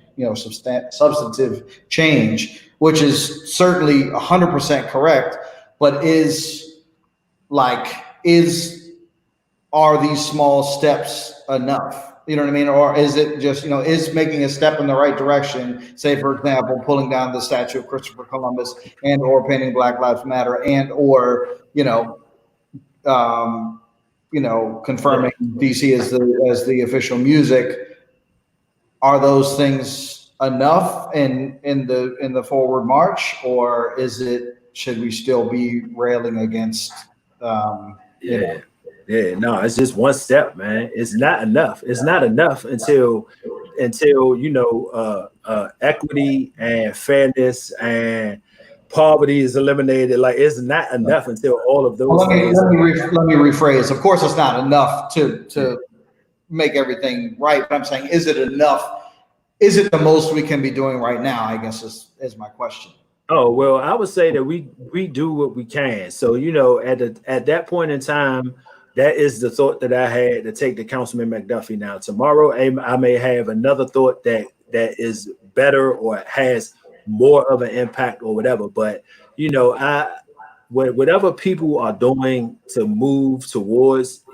change, which is certainly 100% correct. But are these small steps enough? You know what I mean? Or is it just, is making a step in the right direction, say, for example, pulling down the statue of Christopher Columbus and or painting Black Lives Matter and or, confirming DC as the official music, are those things enough in the forward march, or should we still be railing against? No, it's just one step, man. It's not enough. It's not enough until equity and fairness and poverty is eliminated. Like, it's not enough until all of those. Let me rephrase. Of course, it's not enough to make everything right. But I'm saying, is it enough? Is it the most we can be doing right now? I guess is my question. Oh, well, I would say that we do what we can. So, at that point in time, that is the thought that I had to take to Councilman McDuffie. Now, tomorrow, I may have another thought that is better or has more of an impact or whatever. But, whatever people are doing to move towards,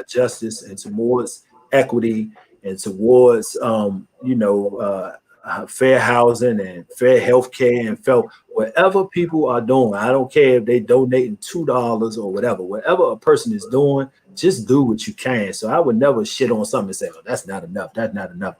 justice and towards equity and towards, fair housing and fair health care and whatever people are doing, I don't care if they donating $2 or whatever a person is doing, just do what you can. So I would never shit on something and say, oh, that's not enough. That's not enough.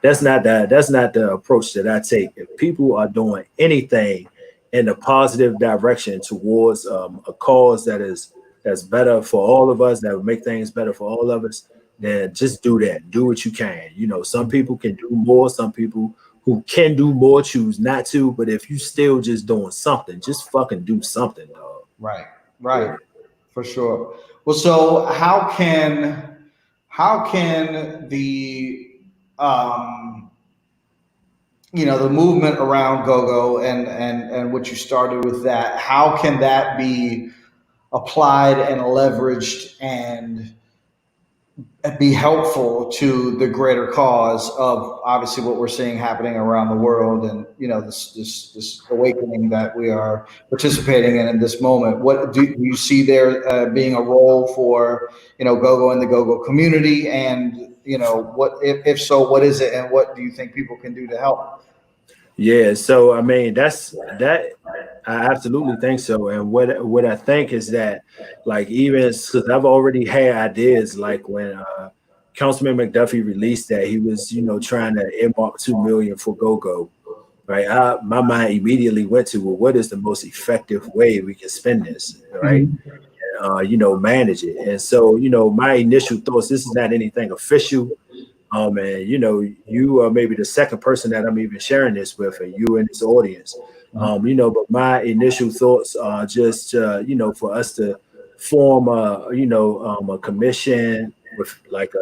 That's not the approach that I take. If people are doing anything in a positive direction towards a cause that's better for all of us, that would make things better for all of us, then just do that. Do what you can. Some people can do more. Some people who can do more choose not to. But if you still just doing something, just fucking do something, dog. Right. For sure. Well, so how can the the movement around go-go and what you started with that, how can that be applied and leveraged and be helpful to the greater cause of obviously what we're seeing happening around the world, and this awakening that we are participating in this moment? What do you see there being a role for go-go and the go-go community, and what if so, what is it, and what do you think people can do to help? Yeah, so I mean, that I absolutely think so. And what I think is that, like, even because I've already had ideas, like when Councilman McDuffie released that he was trying to earmark $2 million for go-go, right? My mind immediately went to, well, what is the most effective way we can spend this, right? manage it. And so, my initial thoughts, this is not anything official. And you are maybe the second person that I'm even sharing this with, and you in this audience. But my initial thoughts are just, for us to form a commission with like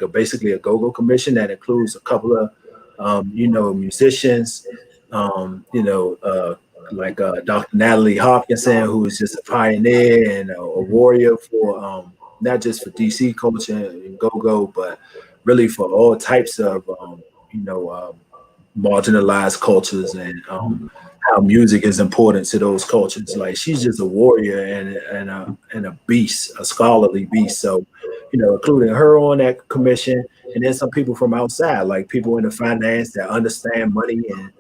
a basically a go-go commission that includes a couple of musicians, like Dr. Natalie Hopkinson, who is just a pioneer and a warrior for not just for DC culture and go-go, but really for all types of marginalized cultures, and how music is important to those cultures. Like, she's just a warrior and a beast, a scholarly beast. So, including her on that commission, and then some people from outside, like people in the finance that understand money and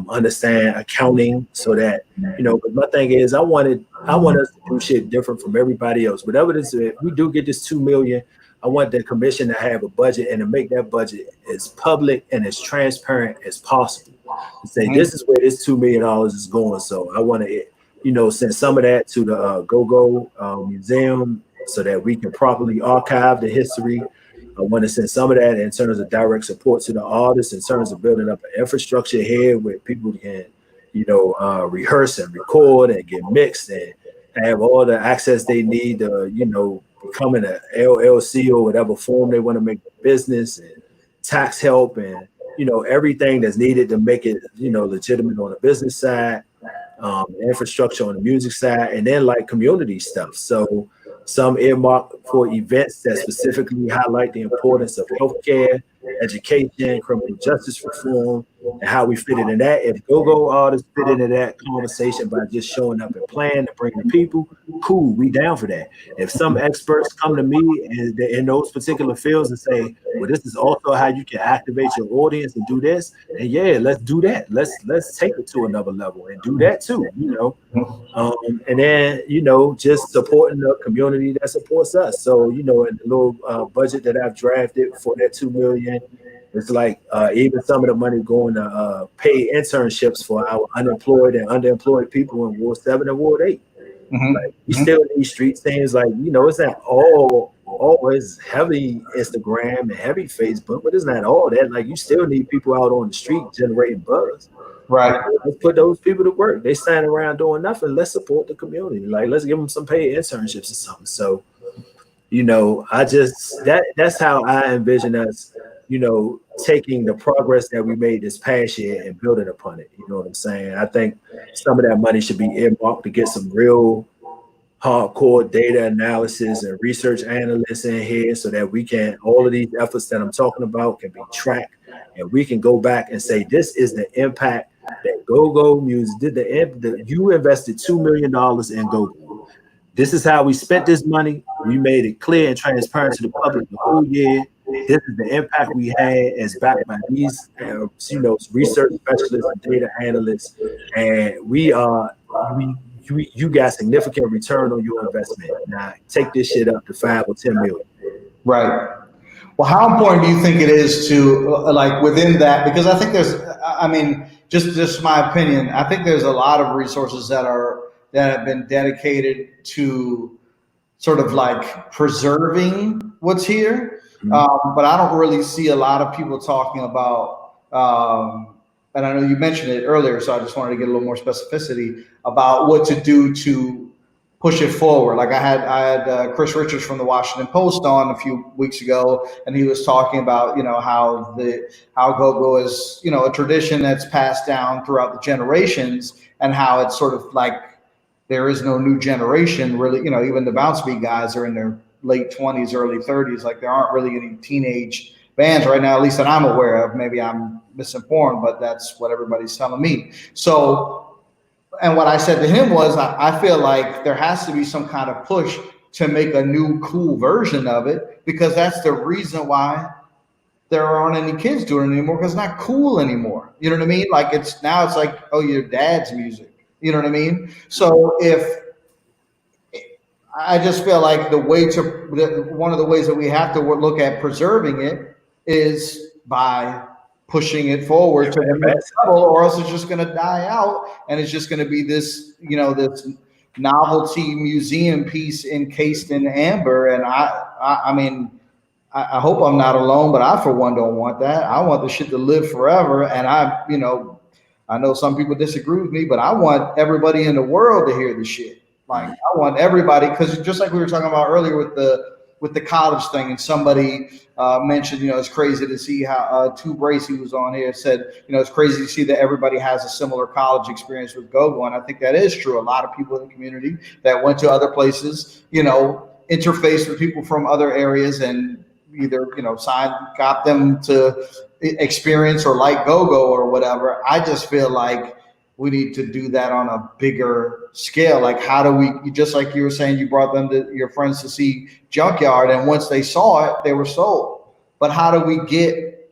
understand accounting, so that But my thing is, I want us to do shit different from everybody else. Whatever this, if we do get this $2 million, I want the commission to have a budget and to make that budget as public and as transparent as possible. To say this is where this $2 million is going. So I want to, send some of that to the GoGo Museum so that we can properly archive the history. I want to send some of that in terms of direct support to the artists, in terms of building up an infrastructure here where people can, rehearse and record and get mixed and have all the access they need to, becoming an LLC or whatever form they want to make the business, and tax help, and everything that's needed to make it legitimate on the business side, infrastructure on the music side, and then like community stuff. So some earmarked for events that specifically highlight the importance of healthcare, education, criminal justice reform, and how we fit in that. If go-go artists fit into that conversation by just showing up and playing to bring the people, cool, we down for that. If some experts come to me and in those particular fields and say, well, this is also how you can activate your audience and do this, and yeah, let's do that. Let's take it to another level and do that too, and then just supporting the community that supports us. So in the little budget that I've drafted for that $2 million, it's like even some of the money going to pay internships for our unemployed and underemployed people in Ward 7 and Ward 8. Like, we still need street things. Like, it's not always heavy Instagram and heavy Facebook, but it's not all that. Like, you still need people out on the street generating buzz. Right. Let's put those people to work. They stand around doing nothing. Let's support the community. Like, let's give them some paid internships or something. So, that's how I envision us, taking the progress that we made this past year and building upon it. You know what I'm saying? I think some of that money should be earmarked to get some real hardcore data analysis and research analysts in here, so that we can, all of these efforts that I'm talking about can be tracked, and we can go back and say, this is the impact that go-go music did. You invested $2 million in go-go. This is how we spent this money. We made it clear and transparent to the public the whole year. This is the impact we had, as backed by these, research specialists and data analysts, and you got significant return on your investment. Now take this shit up to 5 or 10 million. Right. Well, how important do you think it is to like within that? Because I think just my opinion, I think there's a lot of resources that have been dedicated to sort of like preserving what's here. But I don't really see a lot of people talking about, and I know you mentioned it earlier, so I just wanted to get a little more specificity about what to do to push it forward. Like I had Chris Richards from the Washington Post on a few weeks ago, and he was talking about how go-go is a tradition that's passed down throughout the generations, and how it's sort of like there is no new generation really. Even the bounce beat guys are in their late 20s, early 30s. Like there aren't really any teenage bands right now, at least that I'm aware of. Maybe I'm misinformed, but that's what everybody's telling me. So, and what I said to him was, I feel like there has to be some kind of push to make a new cool version of it, because that's the reason why there aren't any kids doing it anymore, because it's not cool anymore. You know what I mean? Like it's like, oh, your dad's music. You know what I mean? So I just feel like one of the ways that we have to look at preserving it is by pushing it forward to the next level, or else it's just going to die out, and it's just going to be this, this novelty museum piece encased in amber. And I mean, I hope I'm not alone, but I for one don't want that. I want the shit to live forever. And I know some people disagree with me, but I want everybody in the world to hear the shit. Like I want everybody, because just like we were talking about earlier with the college thing, and somebody mentioned, it's crazy to see how Tu Bracy was on here, said, it's crazy to see that everybody has a similar college experience with go-go. And I think that is true. A lot of people in the community that went to other places, interfaced with people from other areas and either, got them to experience or like go-go or whatever. I just feel like we need to do that on a bigger scale. Like, how do we, just like you were saying, you brought them to your friends to see Junkyard, and once they saw it, they were sold. But how do we get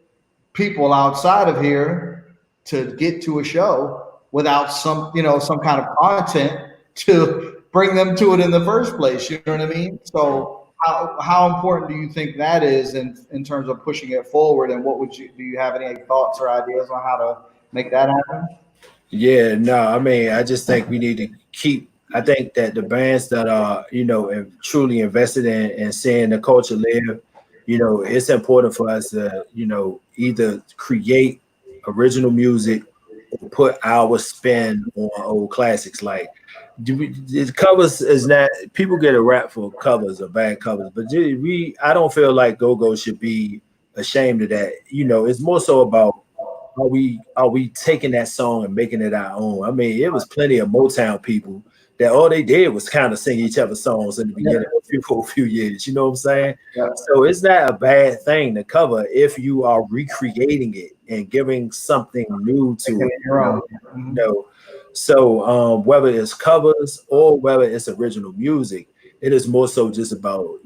people outside of here to get to a show without some kind of content to bring them to it in the first place? You know what I mean? So how important do you think that is in terms of pushing it forward? And do you have any thoughts or ideas on how to make that happen? Yeah, no, I mean, I just think we need to I think that the bands that are, truly invested in seeing the culture live, it's important for us to, either create original music or put our spin on old classics. Like, the covers is not, people get a rap for covers or bad covers, but I don't feel like go-go should be ashamed of that. It's more so about, are we taking that song and making it our own? I mean, it was plenty of Motown people that all they did was kind of sing each other's songs in the beginning for a few years. You know what I'm saying? Yeah. So it's not a bad thing to cover if you are recreating it and giving something new to it. So whether it's covers or whether it's original music, it is more so just about,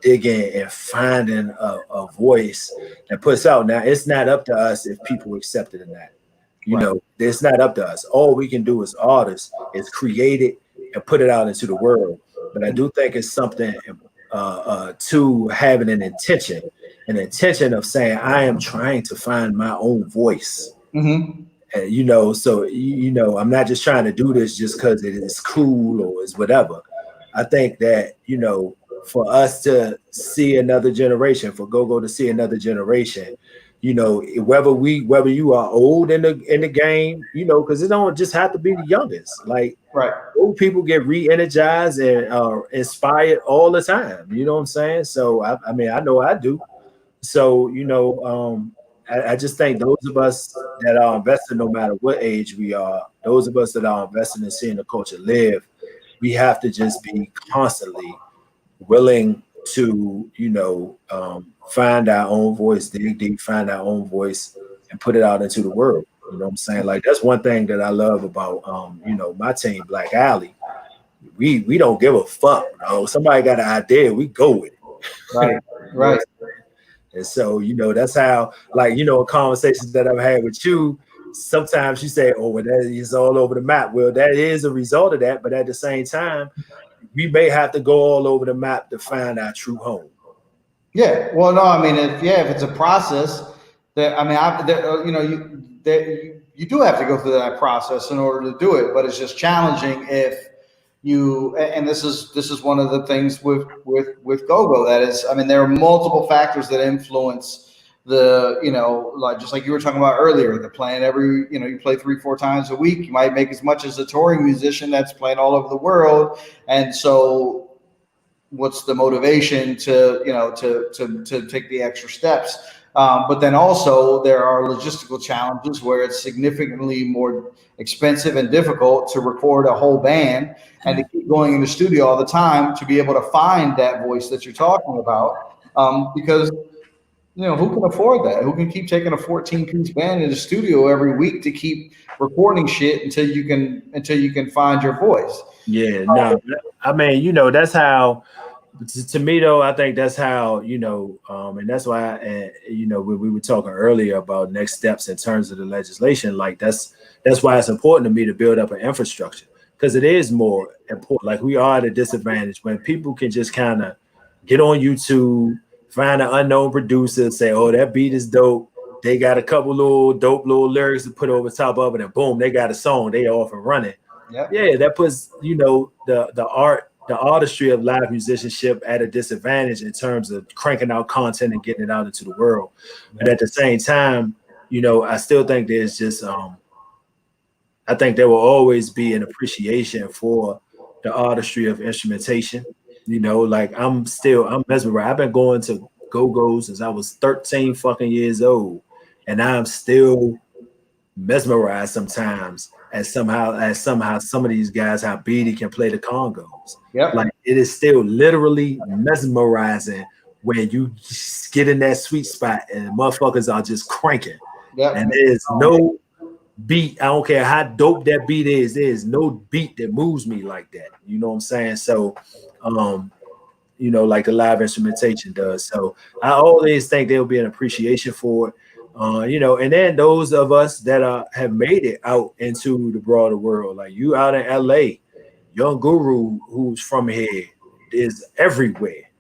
digging and finding a voice that puts out. Now, it's not up to us if people accept it or not. It's not up to us. All we can do as artists is create it and put it out into the world. But I do think it's something to having an intention of saying, I am trying to find my own voice. Mm-hmm. I'm not just trying to do this just because it is cool or is whatever. I think that, for us to see another generation, for go-go to see another generation, whether you are old in the game, because it don't just have to be the youngest. Like, right, old people get re-energized and inspired all the time. You know what I'm saying? So I mean, I know I do. So I just think those of us that are invested, no matter what age we are, those of us that are invested in seeing the culture live, we have to just be constantly willing to, find our own voice, dig deep, find our own voice, and put it out into the world. You know what I'm saying? Like, that's one thing that I love about, my team, Black Alley. We don't give a fuck. Somebody got an idea, we go with it. Right, right. And so, that's how, like, conversations that I've had with you, sometimes you say, oh, well, that is all over the map. Well, that is a result of that. But at the same time, we may have to go all over the map to find our true home. Yeah. Well, no, I mean, if it's a process that, I mean, you do have to go through that process in order to do it, but it's just challenging if and this is one of the things with go-go, that is, I mean, there are multiple factors that influence the, like, just like you were talking about earlier, the playing you play 3-4 times a week, you might make as much as a touring musician that's playing all over the world. And so what's the motivation to take the extra steps? But then also there are logistical challenges where it's significantly more expensive and difficult to record a whole band and to keep going in the studio all the time to be able to find that voice that you're talking about. Because, who can afford that? Who can keep taking a 14-piece band in the studio every week to keep recording shit until you can find your voice? Yeah, no, I mean, that's how. To me, though, I think that's how, and that's why, when we were talking earlier about next steps in terms of the legislation, like that's why it's important to me to build up an infrastructure, because it is more important. Like, we are at a disadvantage when people can just kind of get on YouTube, find an unknown producer, say, oh, that beat is dope. They got a couple little dope little lyrics to put over top of it, and boom, they got a song. They off and running. Yep. Yeah, that puts, the artistry of live musicianship at a disadvantage in terms of cranking out content and getting it out into the world. But at the same time, I still think there's just I think there will always be an appreciation for the artistry of instrumentation. Like I'm mesmerized. I've been going to go-go since I was 13 fucking years old, and I'm still mesmerized sometimes at somehow some of these guys how Beatty can play the congos. Yep. Like it is still literally mesmerizing when you just get in that sweet spot and motherfuckers are just cranking. Yep. And there's no beat. I don't care how dope that beat is. There's no beat that moves me like that. You know what I'm saying? So, like the live instrumentation does. So I always think there'll be an appreciation for it. And then those of us that have made it out into the broader world, like you out in LA, Young Guru, who's from here, is everywhere.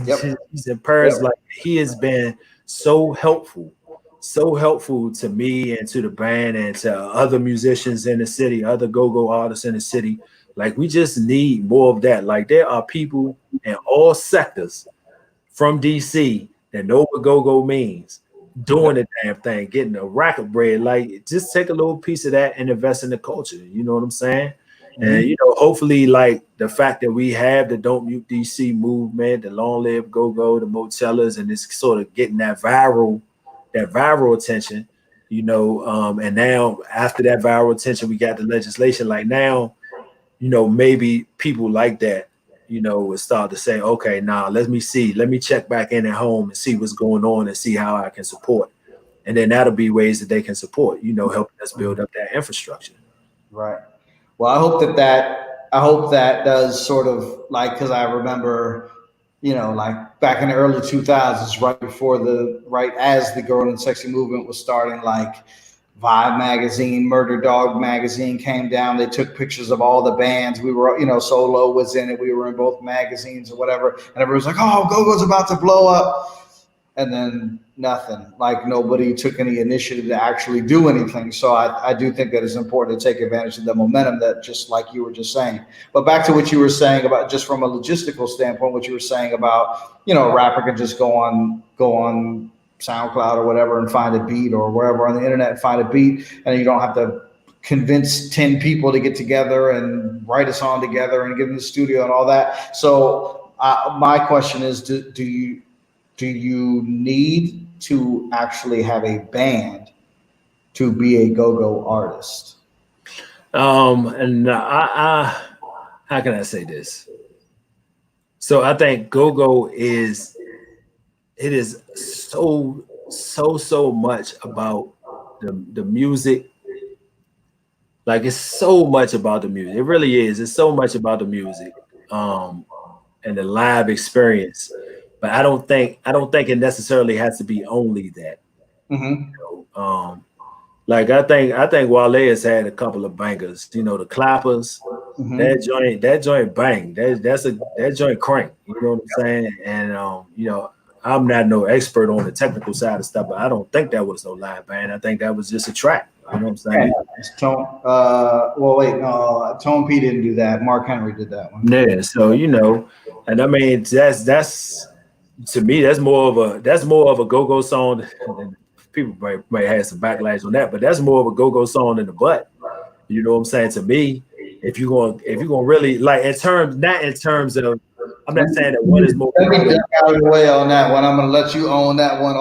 Yep. He's in Paris. Yep. Like he has been so helpful to me and to the band and to other musicians in the city, other go-go artists in the city. Like we just need more of that. Like there are people in all sectors from DC that know what go-go means, doing the damn thing, getting a rack of bread. Like just take a little piece of that and invest in the culture. You know what I'm saying? And hopefully, like the fact that we have the Don't Mute DC movement, the Long Live Go-Go, the Motellas, and it's sort of getting that viral attention, and now after that viral attention, we got the legislation. Like now, maybe people like that, will start to say, okay, now let me check back in at home and see what's going on and see how I can support. And then that'll be ways that they can support, helping us build up that infrastructure. Right. Well, I hope that does sort of like, because I remember, like back in the early 2000s, right as the Girl and Sexy movement was starting, like Vibe magazine, Murder Dog magazine came down. They took pictures of all the bands. We were, Solo was in it. We were in both magazines or whatever. And everyone's like, oh, Go-Go's about to blow up. And then nothing. Like nobody took any initiative to actually do anything. So I do think that it's important to take advantage of the momentum that, just like you were just saying. But back to what you were saying about, just from a logistical standpoint, what you were saying about, a rapper can just go on SoundCloud or whatever and find a beat, or wherever on the internet and find a beat, and you don't have to convince 10 people to get together and write a song together and get in the studio and all that. So my question is, do you need to actually have a band to be a go-go artist? And I how can I say this? So I think go-go is so much about the music. Like it's so much about the music. It really is. It's so much about the music, and the live experience. But I don't think it necessarily has to be only that. Like I think Wale has had a couple of bangers. The clappers. That joint bang. That joint crank. You know what I'm saying? And I'm not no expert on the technical side of stuff, but I don't think that was no live band. I think that was just a track. You know what I'm saying? Tone. Well, wait, no. Tone P didn't do that. Mark Henry did that one. Yeah. So and I mean that's to me that's more of a go-go song. And people might have some backlash on that, but that's more of a go-go song in the butt. You know what I'm saying? To me, if you're gonna really like not in terms of, I'm not saying that one is more. Let me get out of the way on that one. I'm gonna let you own that one.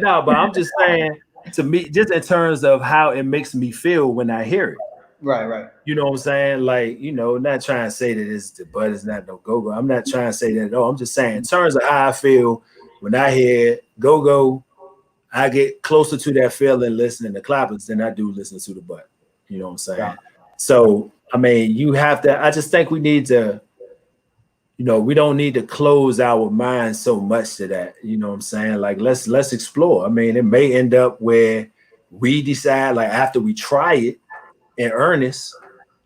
No, but I'm just saying, to me, just in terms of how it makes me feel when I hear it. Right. You know what I'm saying? Like, not trying to say that it's the butt is not no go-go. I'm not trying to say that at all. I'm just saying in terms of how I feel when I hear go-go, I get closer to that feeling listening to clappers than I do listening to the butt. You know what I'm saying? Yeah. So, I mean, I just think we need to, we don't need to close our minds so much to that. You know what I'm saying? Like, let's explore. I mean, it may end up where we decide, like, after we try it in earnest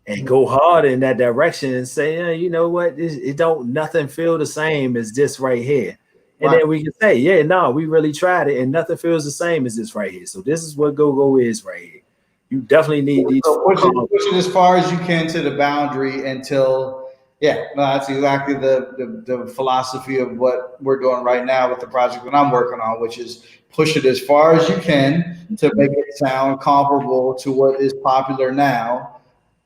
and go hard in that direction and say, you know what, nothing feel the same as this right here. And then we can say, yeah, no, we really tried it and nothing feels the same as this right here. So this is what go-go is right here. You definitely need these. So push it as far as you can to the boundary until, yeah, no, that's exactly the philosophy of what we're doing right now with the project that I'm working on, which is push it as far as you can to make it sound comparable to what is popular now.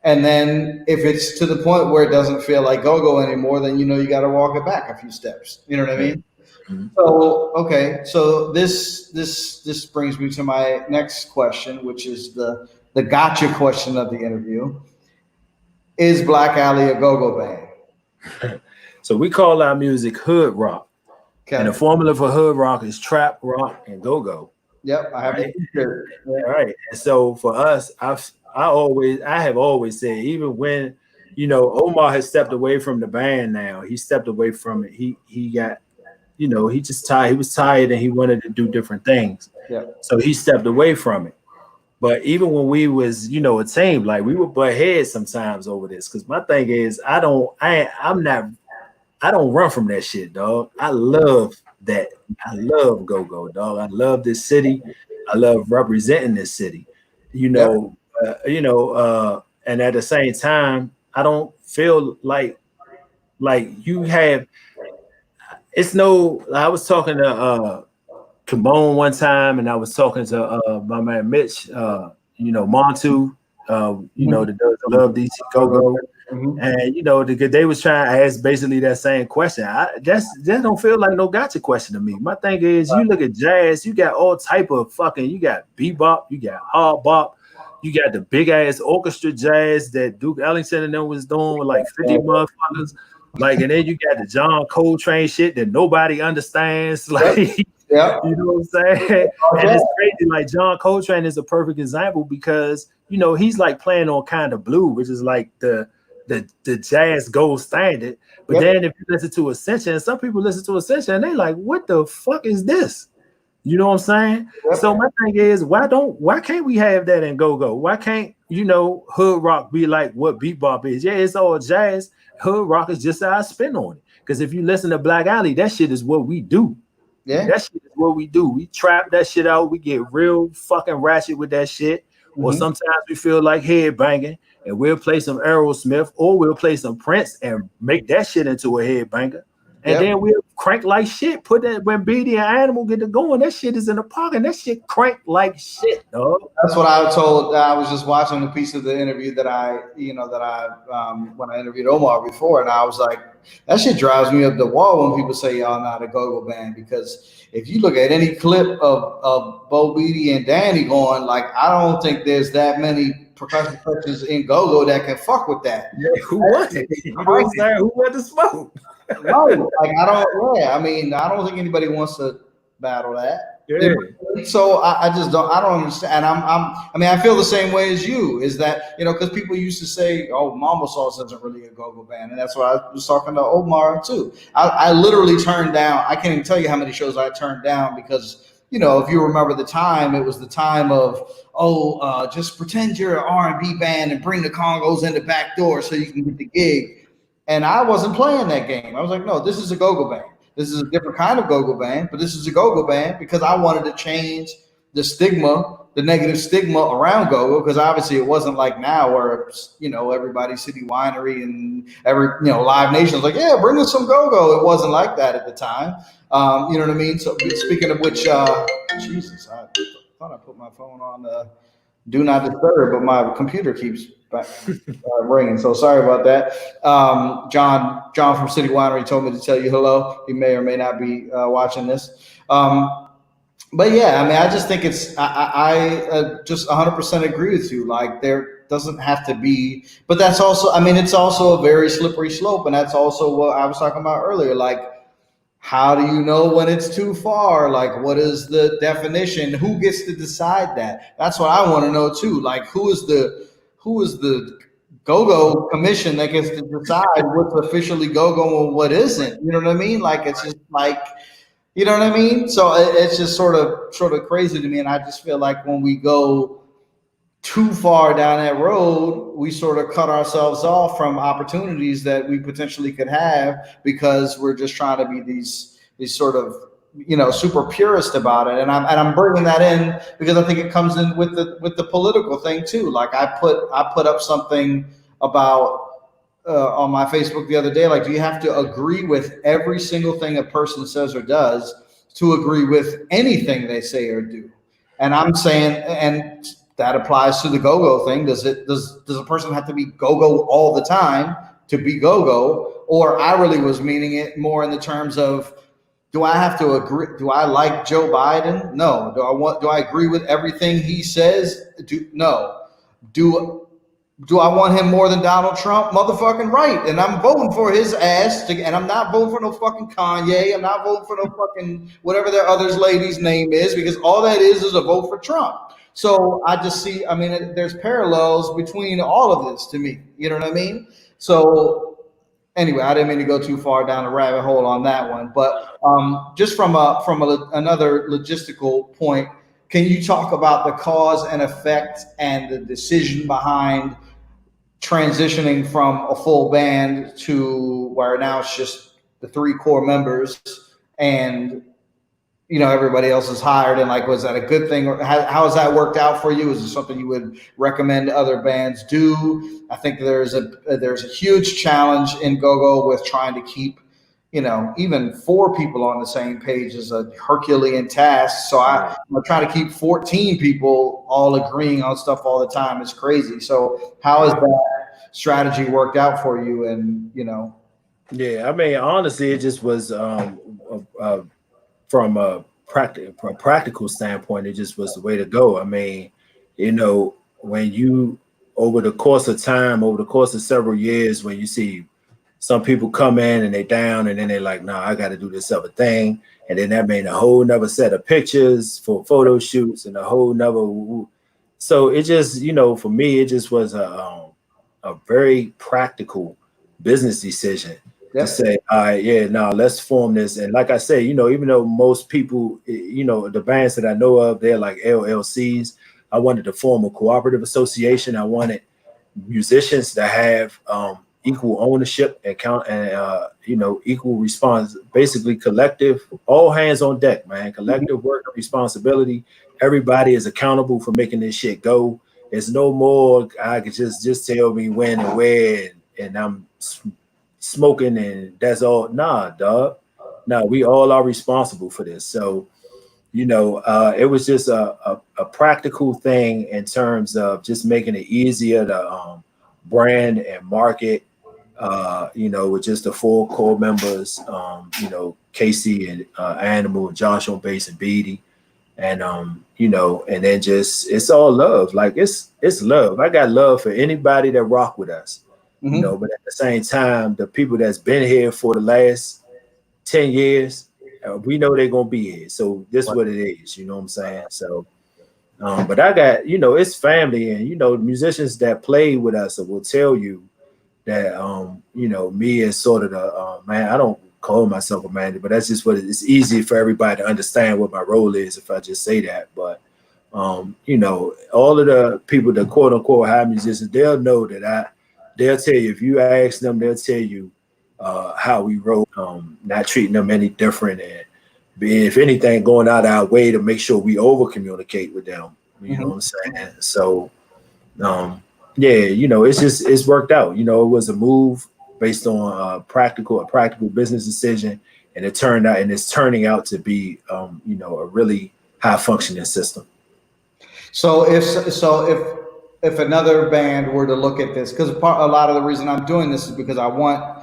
And then if it's to the point where it doesn't feel like go-go anymore, then you know you got to walk it back a few steps. You know what I mean? Mhm. So okay, so this brings me to my next question, which is the gotcha question of the interview. Is Black Alley a go-go band? So we call our music hood rock. And the Okay. formula for hood rock is trap, rock, and go-go. Yep, I have Right? it. Yeah. All right. And so for us, I have always said, even when Omar has stepped away from the band now, he stepped away from it. He got, he just tired, he was tired and he wanted to do different things. Yeah. So he stepped away from it. But even when we was, a team, like we would butt heads sometimes over this. Cause my thing is I don't run from that shit, dog. I love that. I love go-go, dog. I love this city. I love representing this city. Yep. And at the same time, I don't feel like you have. It's no. I was talking to Kimon one time, and I was talking to my man Mitch. Montu. That does love DC go-go. Mhm. And they was trying to ask basically that same question. That don't feel like no gotcha question to me. My thing is, you look at jazz, you got all type of you got bebop, you got hard bop, you got the big ass orchestra jazz that Duke Ellington and them was doing with like 50 motherfuckers. And then you got the John Coltrane shit that nobody understands. Yeah. You know what I'm saying? And it's crazy. Like John Coltrane is a perfect example because he's like playing on kind of blue, which is like the jazz gold standard. But then if you listen to Ascension, some people listen to Ascension and they like, what the fuck is this? You know what I'm saying? Yep. So my thing is, why can't we have that in go-go? Why can't hood rock be like what bebop is? Yeah, it's all jazz. Hood rock is just our spin on it. Because if you listen to Black Alley, that shit is what we do. Yeah. That shit is what we do. We trap that shit out. We get real fucking ratchet with that shit. Or sometimes we feel like head banging and we'll play some Aerosmith or we'll play some Prince and make that shit into a head banger. And then we'll crank like shit. Put that when Beatty and Animal get to going, that shit is in the pocket. That shit crank like shit, dog. That's what I was told. I was just watching a piece of the interview that I when I interviewed Omar before, and I was like, that shit drives me up the wall when people say y'all not a go-go band, because if you look at any clip of Bo Beatty and Danny going, like, I don't think there's that many percussion touches in go-go that can fuck with that. Yeah, who was it? You know what I'm saying? Who want to smoke? No, like I don't think anybody wants to battle that. Yeah. So I just don't. I don't understand. I feel the same way as you. Is that because people used to say, "Oh, Mama Sauce isn't really a go-go band," and that's why I was talking to Omar too. I literally turned down. I can't even tell you how many shows I turned down because if you remember the time, it was the time of just pretend you're an R&B band and bring the congos in the back door so you can get the gig. And I wasn't playing that game. I was like, no, this is a go-go band. This is a different kind of go-go band, but this is a go-go band because I wanted to change the stigma, the negative stigma around go-go, because obviously it wasn't like now where everybody City Winery and every Live Nation was like, yeah, bring us some go-go. It wasn't like that at the time. You know what I mean? So speaking of which, Jesus, I thought I put my phone on do not disturb, but my computer keeps ringing. So sorry about that. John from City Winery told me to tell you hello. He may or may not be watching this. But yeah, I just think it's, I just 100% agree with you. Like there doesn't have to be, but that's also, it's also a very slippery slope. And that's also what I was talking about earlier. Like, how do you know when it's too far? Like, what is the definition? Who gets to decide that? That's what I want to know too. Like, who is the go-go commission that gets to decide what's officially go-go and what isn't? You know what I mean? Like, it's just like, you know what I mean? So it's just sort of crazy to me. And I just feel like when we go too far down that road, we sort of cut ourselves off from opportunities that we potentially could have because we're just trying to be these sort of super purist about it. And I'm bringing that in because I think it comes in with the political thing too. Like I put up something about on my Facebook the other day, like, do you have to agree with every single thing a person says or does to agree with anything they say or do? And I'm saying, and that applies to the go-go thing. Does a person have to be go-go all the time to be go-go? Or I really was meaning it more in the terms of, do I have to agree? Do I like Joe Biden? No. Do I agree with everything he says? No. Do I want him more than Donald Trump? Motherfucking right. And I'm voting for his ass. And I'm not voting for no fucking Kanye. I'm not voting for no fucking whatever their other's lady's name is, because all that is a vote for Trump. So I just see, I mean, there's parallels between all of this to me. You know what I mean? So anyway, I didn't mean to go too far down the rabbit hole on that one. But just from another logistical point, can you talk about the cause and effect and the decision behind transitioning from a full band to where now it's just the 3 core members and everybody else is hired? And like, was that a good thing, or how has that worked out for you? Is it something you would recommend other bands do? I think there's a huge challenge in go-go with trying to keep even 4 people on the same page is a Herculean task. So I'm trying to keep 14 people all agreeing on stuff all the time. It's crazy. So how has that strategy worked out for you? And Yeah, I mean, honestly, it just was from a practical standpoint, it just was the way to go. I mean, when you over the course of time, over the course of several years, when you see some people come in and they down, and then they're like, "No, I got to do this other thing," and then that made a whole nother set of pictures for photo shoots and a whole nother. So it just, for me, it just was a very practical business decision. Yep. To say, all right, yeah, now let's form this. And like I say, even though most people, the bands that I know of, they're like LLCs, I wanted to form a cooperative association. I wanted musicians to have equal ownership and equal response, basically collective, all hands on deck, man. Collective work and responsibility. Everybody is accountable for making this shit go. It's no more I could just tell me when and where and I'm smoking and that's all. Nah, dog. Nah, we all are responsible for this. So, it was just a practical thing in terms of just making it easier to brand and market, with just the 4 core members, Casey and Animal, and Josh on bass and Beatty. And and then just it's all love. Like it's love. I got love for anybody that rock with us. Mm-hmm. But at the same time, the people that's been here for the last 10 years, we know they're gonna be here. So this is what it is, you know what I'm saying? So but I got, it's family, and the musicians that play with us will tell you that me as sort of the man, I don't call myself a manager, but that's just what it's easy for everybody to understand what my role is if I just say that. But all of the people that quote unquote high musicians, they'll know that they'll tell you, if you ask them, they'll tell you how we wrote, not treating them any different, and if anything, going out our way to make sure we over communicate with them. You know what I'm saying? So it's worked out. It was a move based on a practical business decision, and it's turning out to be a really high functioning system. So if another band were to look at this, because a lot of the reason I'm doing this is because I want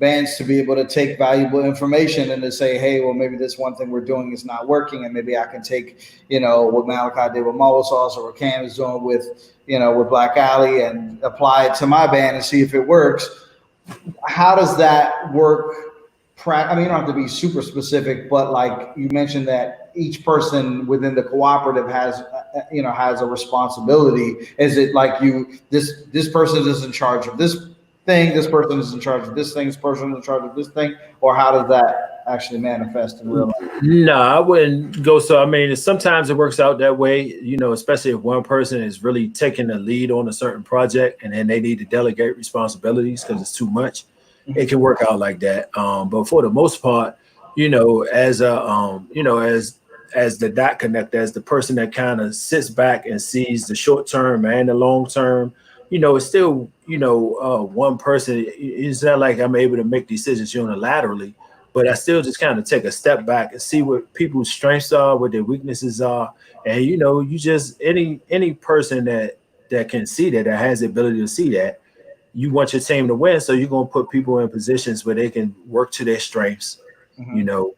bands to be able to take valuable information and to say, hey, well, maybe this one thing we're doing is not working, and maybe I can take, what Malachi did with Mobile Sauce, or what Cam is doing with Black Alley, and apply it to my band and see if it works. How does that work? I mean, you don't have to be super specific, but like you mentioned that each person within the cooperative has a responsibility. Is it like this person is in charge of this thing, this person is in charge of this thing, this person is in charge of this thing, or how does that actually manifest in real life? No, I wouldn't go. So, I mean, sometimes it works out that way, especially if one person is really taking the lead on a certain project and then they need to delegate responsibilities because it's too much. It can work out like that. But for the most part, as a as the dot connector, as the person that kind of sits back and sees the short term and the long term. It's still one person. It's not like I'm able to make decisions unilaterally, but I still just kind of take a step back and see what people's strengths are, what their weaknesses are, and you just any person that can see that has the ability to see that. You want your team to win, so you're gonna put people in positions where they can work to their strengths, you Mhm. know,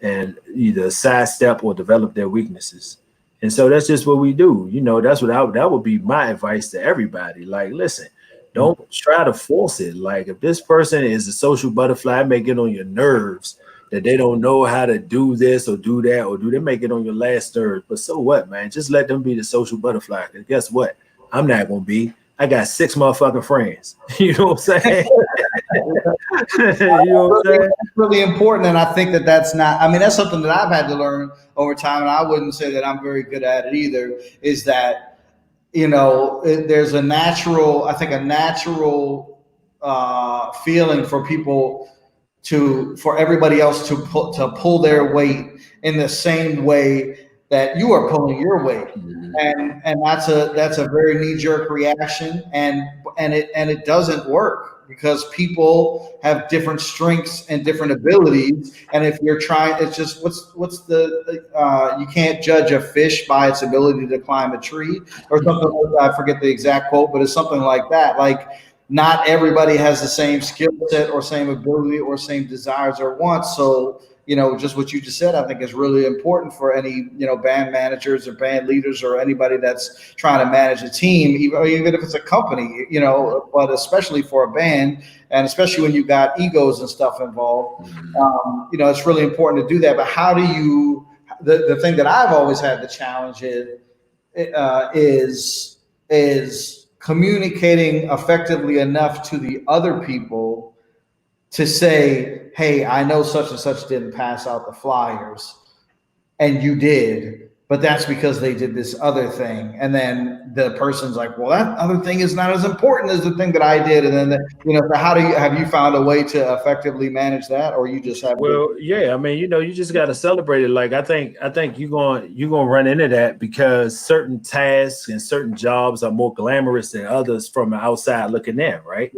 and either sidestep or develop their weaknesses. And so that's just what we do. That's that would be my advice to everybody. Like, listen, don't try to force it. Like, if this person is a social butterfly, it may get on your nerves that they don't know how to do this or do that, or do they make it on your last nerve. But so what, man? Just let them be the social butterfly. Because guess what? I'm not gonna be. I got 6 motherfucking friends. You know what I'm saying? You know what I'm saying? That's really important, and I think that that's not. I mean, that's something that I've had to learn over time, and I wouldn't say that I'm very good at it either. Is that there's a natural, I think, a natural feeling for people for everybody else to pull their weight in the same way that you are pulling your weight, Mhm. and that's a very knee jerk reaction, and it doesn't work because people have different strengths and different abilities, and if you're trying, it's just what's the you can't judge a fish by its ability to climb a tree or something like that. I forget the exact quote, but it's something like that. Like, not everybody has the same skill set or same ability or same desires or wants. So, just what you just said, I think is really important for any, band managers or band leaders or anybody that's trying to manage a team, even if it's a company, but especially for a band, and especially when you got egos and stuff involved, Mhm. it's really important to do that. But how do you, the thing that I've always had the challenge is communicating effectively enough to the other people to say, "Hey, I know such and such didn't pass out the flyers, and you did, but that's because they did this other thing." And then the person's like, "Well, that other thing is not as important as the thing that I did." And then, so how have you found a way to effectively manage that, or you just have good? Well, yeah, I mean, you just got to celebrate it. Like, I think you're going to run into that because certain tasks and certain jobs are more glamorous than others from the outside looking in, right?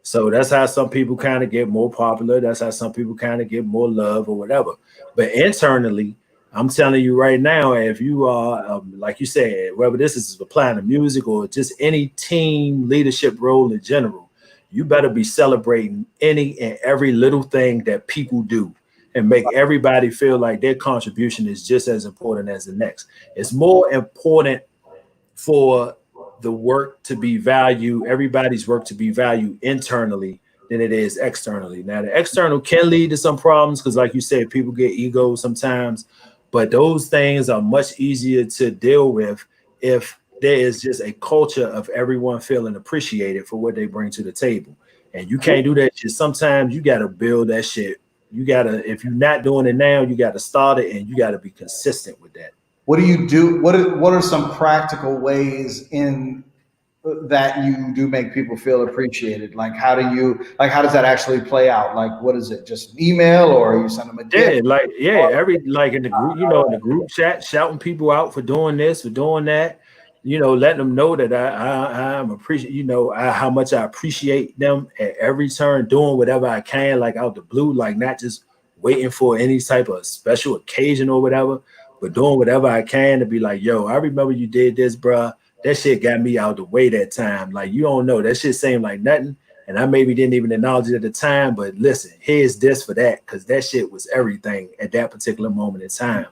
So that's how some people kind of get more popular. That's how some people kind of get more love or whatever. But internally, I'm telling you right now, if you are, like you said, whether this is applying to music or just any team leadership role in general, you better be celebrating any and every little thing that people do and make everybody feel like their contribution is just as important as the next. It's more important for the work to be valued, everybody's work to be valued internally than it is externally. Now, the external can lead to some problems because, like you said, people get egos sometimes, but those things are much easier to deal with if there is just a culture of everyone feeling appreciated for what they bring to the table. And you can't do that shit. Sometimes you got to build that shit. You got to, if you're not doing it now, you got to start it and you got to be consistent with that. What do you do? What are some practical ways in that you do make people feel appreciated? Like, how does that actually play out? Like, what is it? Just an email, or you send them a gift? Yeah, like every like in the group, in the group chat, shouting people out for doing this, for doing that, letting them know that I'm appreciate, how much I appreciate them at every turn, doing whatever I can, like out the blue, like not just waiting for any type of special occasion or whatever, but doing whatever I can to be like, yo, I remember you did this, bruh. That shit got me out the way that time. Like, you don't know, that shit seemed like nothing. And I maybe didn't even acknowledge it at the time, but listen, here's this for that, because that shit was everything at that particular moment in time.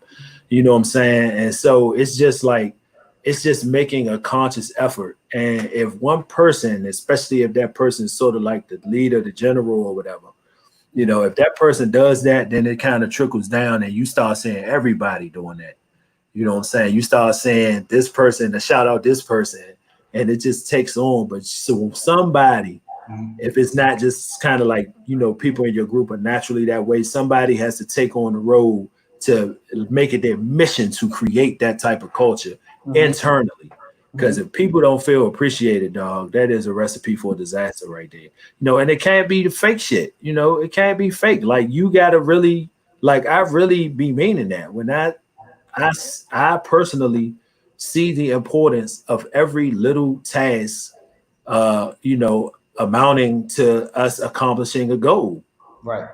You know what I'm saying? And so it's just like, it's just making a conscious effort. And if one person, especially if that person is sort of like the leader, the general or whatever, if that person does that, then it kind of trickles down and you start seeing everybody doing that. You know what I'm saying? You start saying this person, to shout out this person, and it just takes on. But so somebody, if it's not just kind of like, people in your group are naturally that way, somebody has to take on the role to make it their mission to create that type of culture Mhm. internally. Because if people don't feel appreciated, dog, that is a recipe for disaster right there. And it can't be the fake shit. It can't be fake. Like you gotta really, like I really be meaning that when I personally see the importance of every little task, amounting to us accomplishing a goal. Right.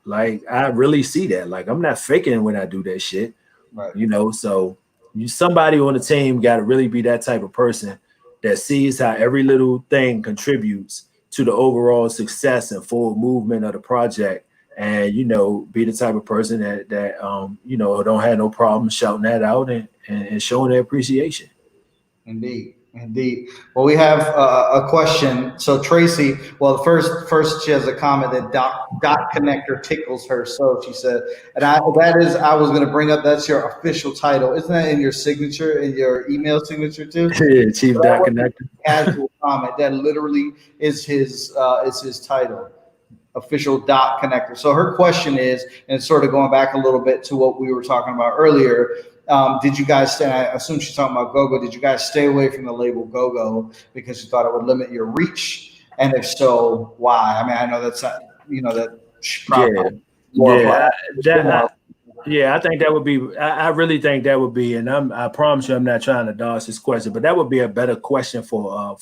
Like I really see that. Like I'm not faking when I do that shit. Right. So somebody on the team got to really be that type of person that sees how every little thing contributes to the overall success and forward movement of the project, and be the type of person that don't have no problem shouting that out and showing their appreciation. Indeed. Well, we have a question. So Tracy, well, first she has a comment that dot connector tickles her. So she said, and I was going to bring up, that's your official title. Isn't that in your signature, in your email signature too? Yeah, Chief Dot Connector. Casual comment. That literally is his title. Official dot connector. So her question is, and sort of going back a little bit to what we were talking about earlier, did you guys stay, I assume she's talking about GoGo, did you guys stay away from the label GoGo because you thought it would limit your reach? And if so, why? I mean, I know that's not, that I think that would be, I really think that would be, and I promise you I'm not trying to dodge this question, but that would be a better question for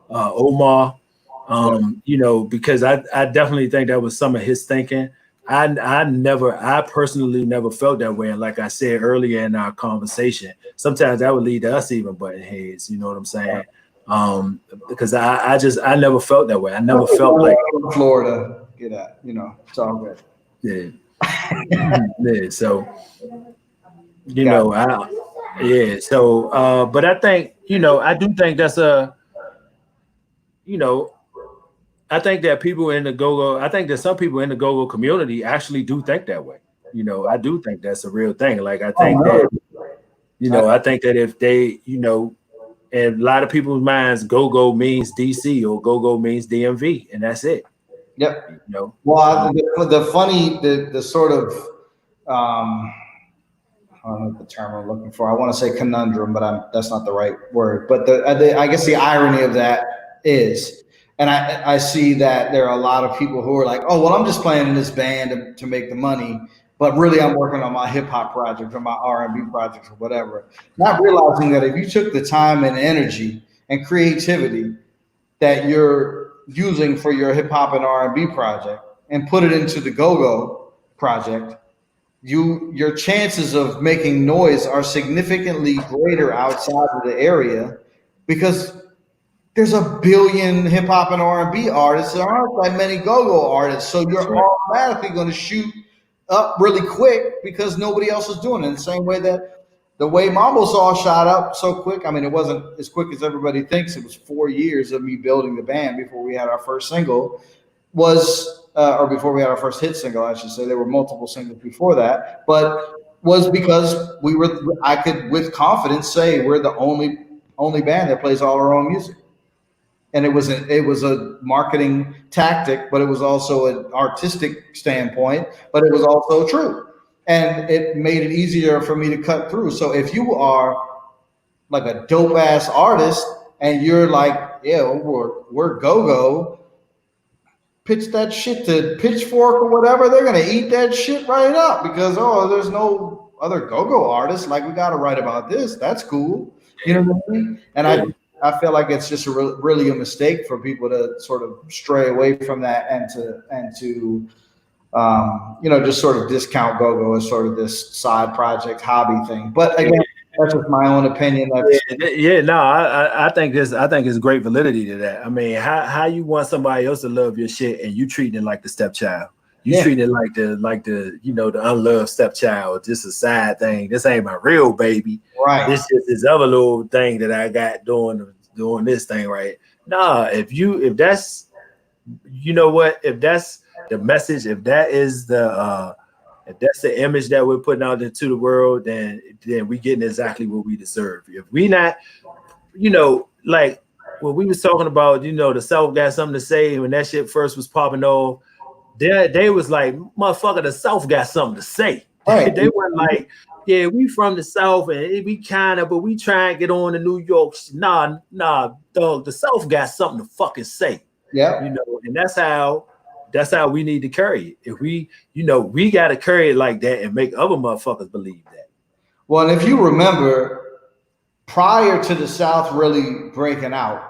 Omar. Because I definitely think that was some of his thinking. I personally never felt that way. And like I said earlier in our conversation, sometimes that would lead to us even butting heads. You know what I'm saying? Because I never felt that way. I never felt like Florida, get out, it's all good. Yeah. Yeah. So, but I think, I do think that's I think that people in the GoGo, I think that some people in the GoGo community actually do think that way. I do think that's a real thing. Like I think I think that if they, in a lot of people's minds, GoGo means DC or GoGo means DMV, and that's it. Yep. Well, the sort of I don't know the term I'm looking for. I want to say conundrum, but that's not the right word. But I guess the irony of that is, and I see that there are a lot of people who are like, oh, well, I'm just playing in this band to make the money, but really I'm working on my hip hop project or my R&B project or whatever. Not realizing that if you took the time and energy and creativity that you're using for your hip hop and R&B project and put it into the GoGo project, your chances of making noise are significantly greater outside of the area, because there's a billion hip hop and R&B artists. There aren't that many GoGo artists, so you're automatically going to shoot up really quick because nobody else is doing it. In the same way that the way Mambo Saw shot up so quick. I mean, it wasn't as quick as everybody thinks. It was 4 years of me building the band before we had our first single. Or before we had our first hit single, I should say. There were multiple singles before that, but was because I could with confidence say we're the only band that plays all our own music. And it was a marketing tactic, but it was also an artistic standpoint, but it was also true. And it made it easier for me to cut through. So if you are like a dope ass artist and you're like, yeah, we're GoGo, pitch that shit to Pitchfork or whatever, they're gonna eat that shit right up because there's no other GoGo artists. Like, we gotta write about this. That's cool. You know what I mean? And I feel like it's just really a mistake for people to sort of stray away from that and to just sort of discount GoGo as sort of this side project hobby thing. But again, that's just my own opinion. I think it's great validity to that. I mean, how you want somebody else to love your shit and you treating it like the stepchild? You treat it like the the unloved stepchild, just a side thing. This ain't my real baby. Right. This is this other little thing that I got doing this thing right. Nah, if that's if that's the message, if that is if that's the image that we're putting out into the world, then we getting exactly what we deserve. If we not, like when we was talking about, the South got something to say when that shit first was popping off. They was like, motherfucker, the South got something to say. Right. They were like, yeah, we from the South and we kind of, but we try and get on to New York. Nah, dog, the South got something to fucking say. Yeah. You know, and that's how we need to carry it. If we, we got to carry it like that and make other motherfuckers believe that. Well, and if you remember, prior to the South really breaking out,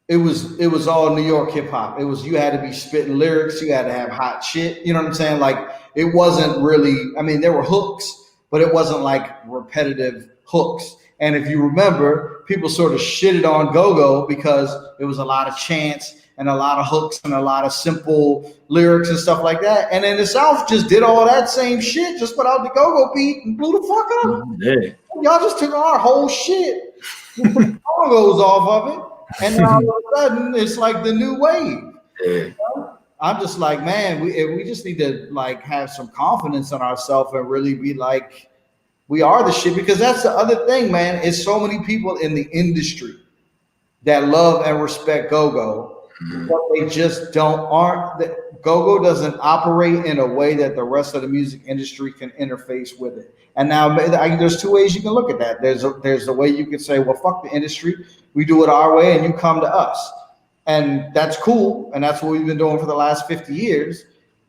it was all New York hip hop. It was, you had to be spitting lyrics, you had to have hot shit. You know what I'm saying? Like, it wasn't really. I mean, there were hooks, but it wasn't like repetitive hooks. And if you remember, people sort of shitted on Go-Go because it was a lot of chants and a lot of hooks and a lot of simple lyrics and stuff like that. And then the South just did all that same shit, just put out the Go-Go beat and blew the fuck up. Yeah. Y'all just took our whole shit, put the Go-Go's off of it. And now all of a sudden, it's like the new wave. Yeah. I'm just like, man, we just need to like have some confidence in ourselves and really be like, we are the shit. Because that's the other thing, man. It's so many people in the industry that love and respect Go-Go, but they just aren't. Go-Go doesn't operate in a way that the rest of the music industry can interface with it. And now there's two ways you can look at that. There's the way you can say, well, fuck the industry. We do it our way and you come to us. And that's cool. And that's what we've been doing for the last 50 years.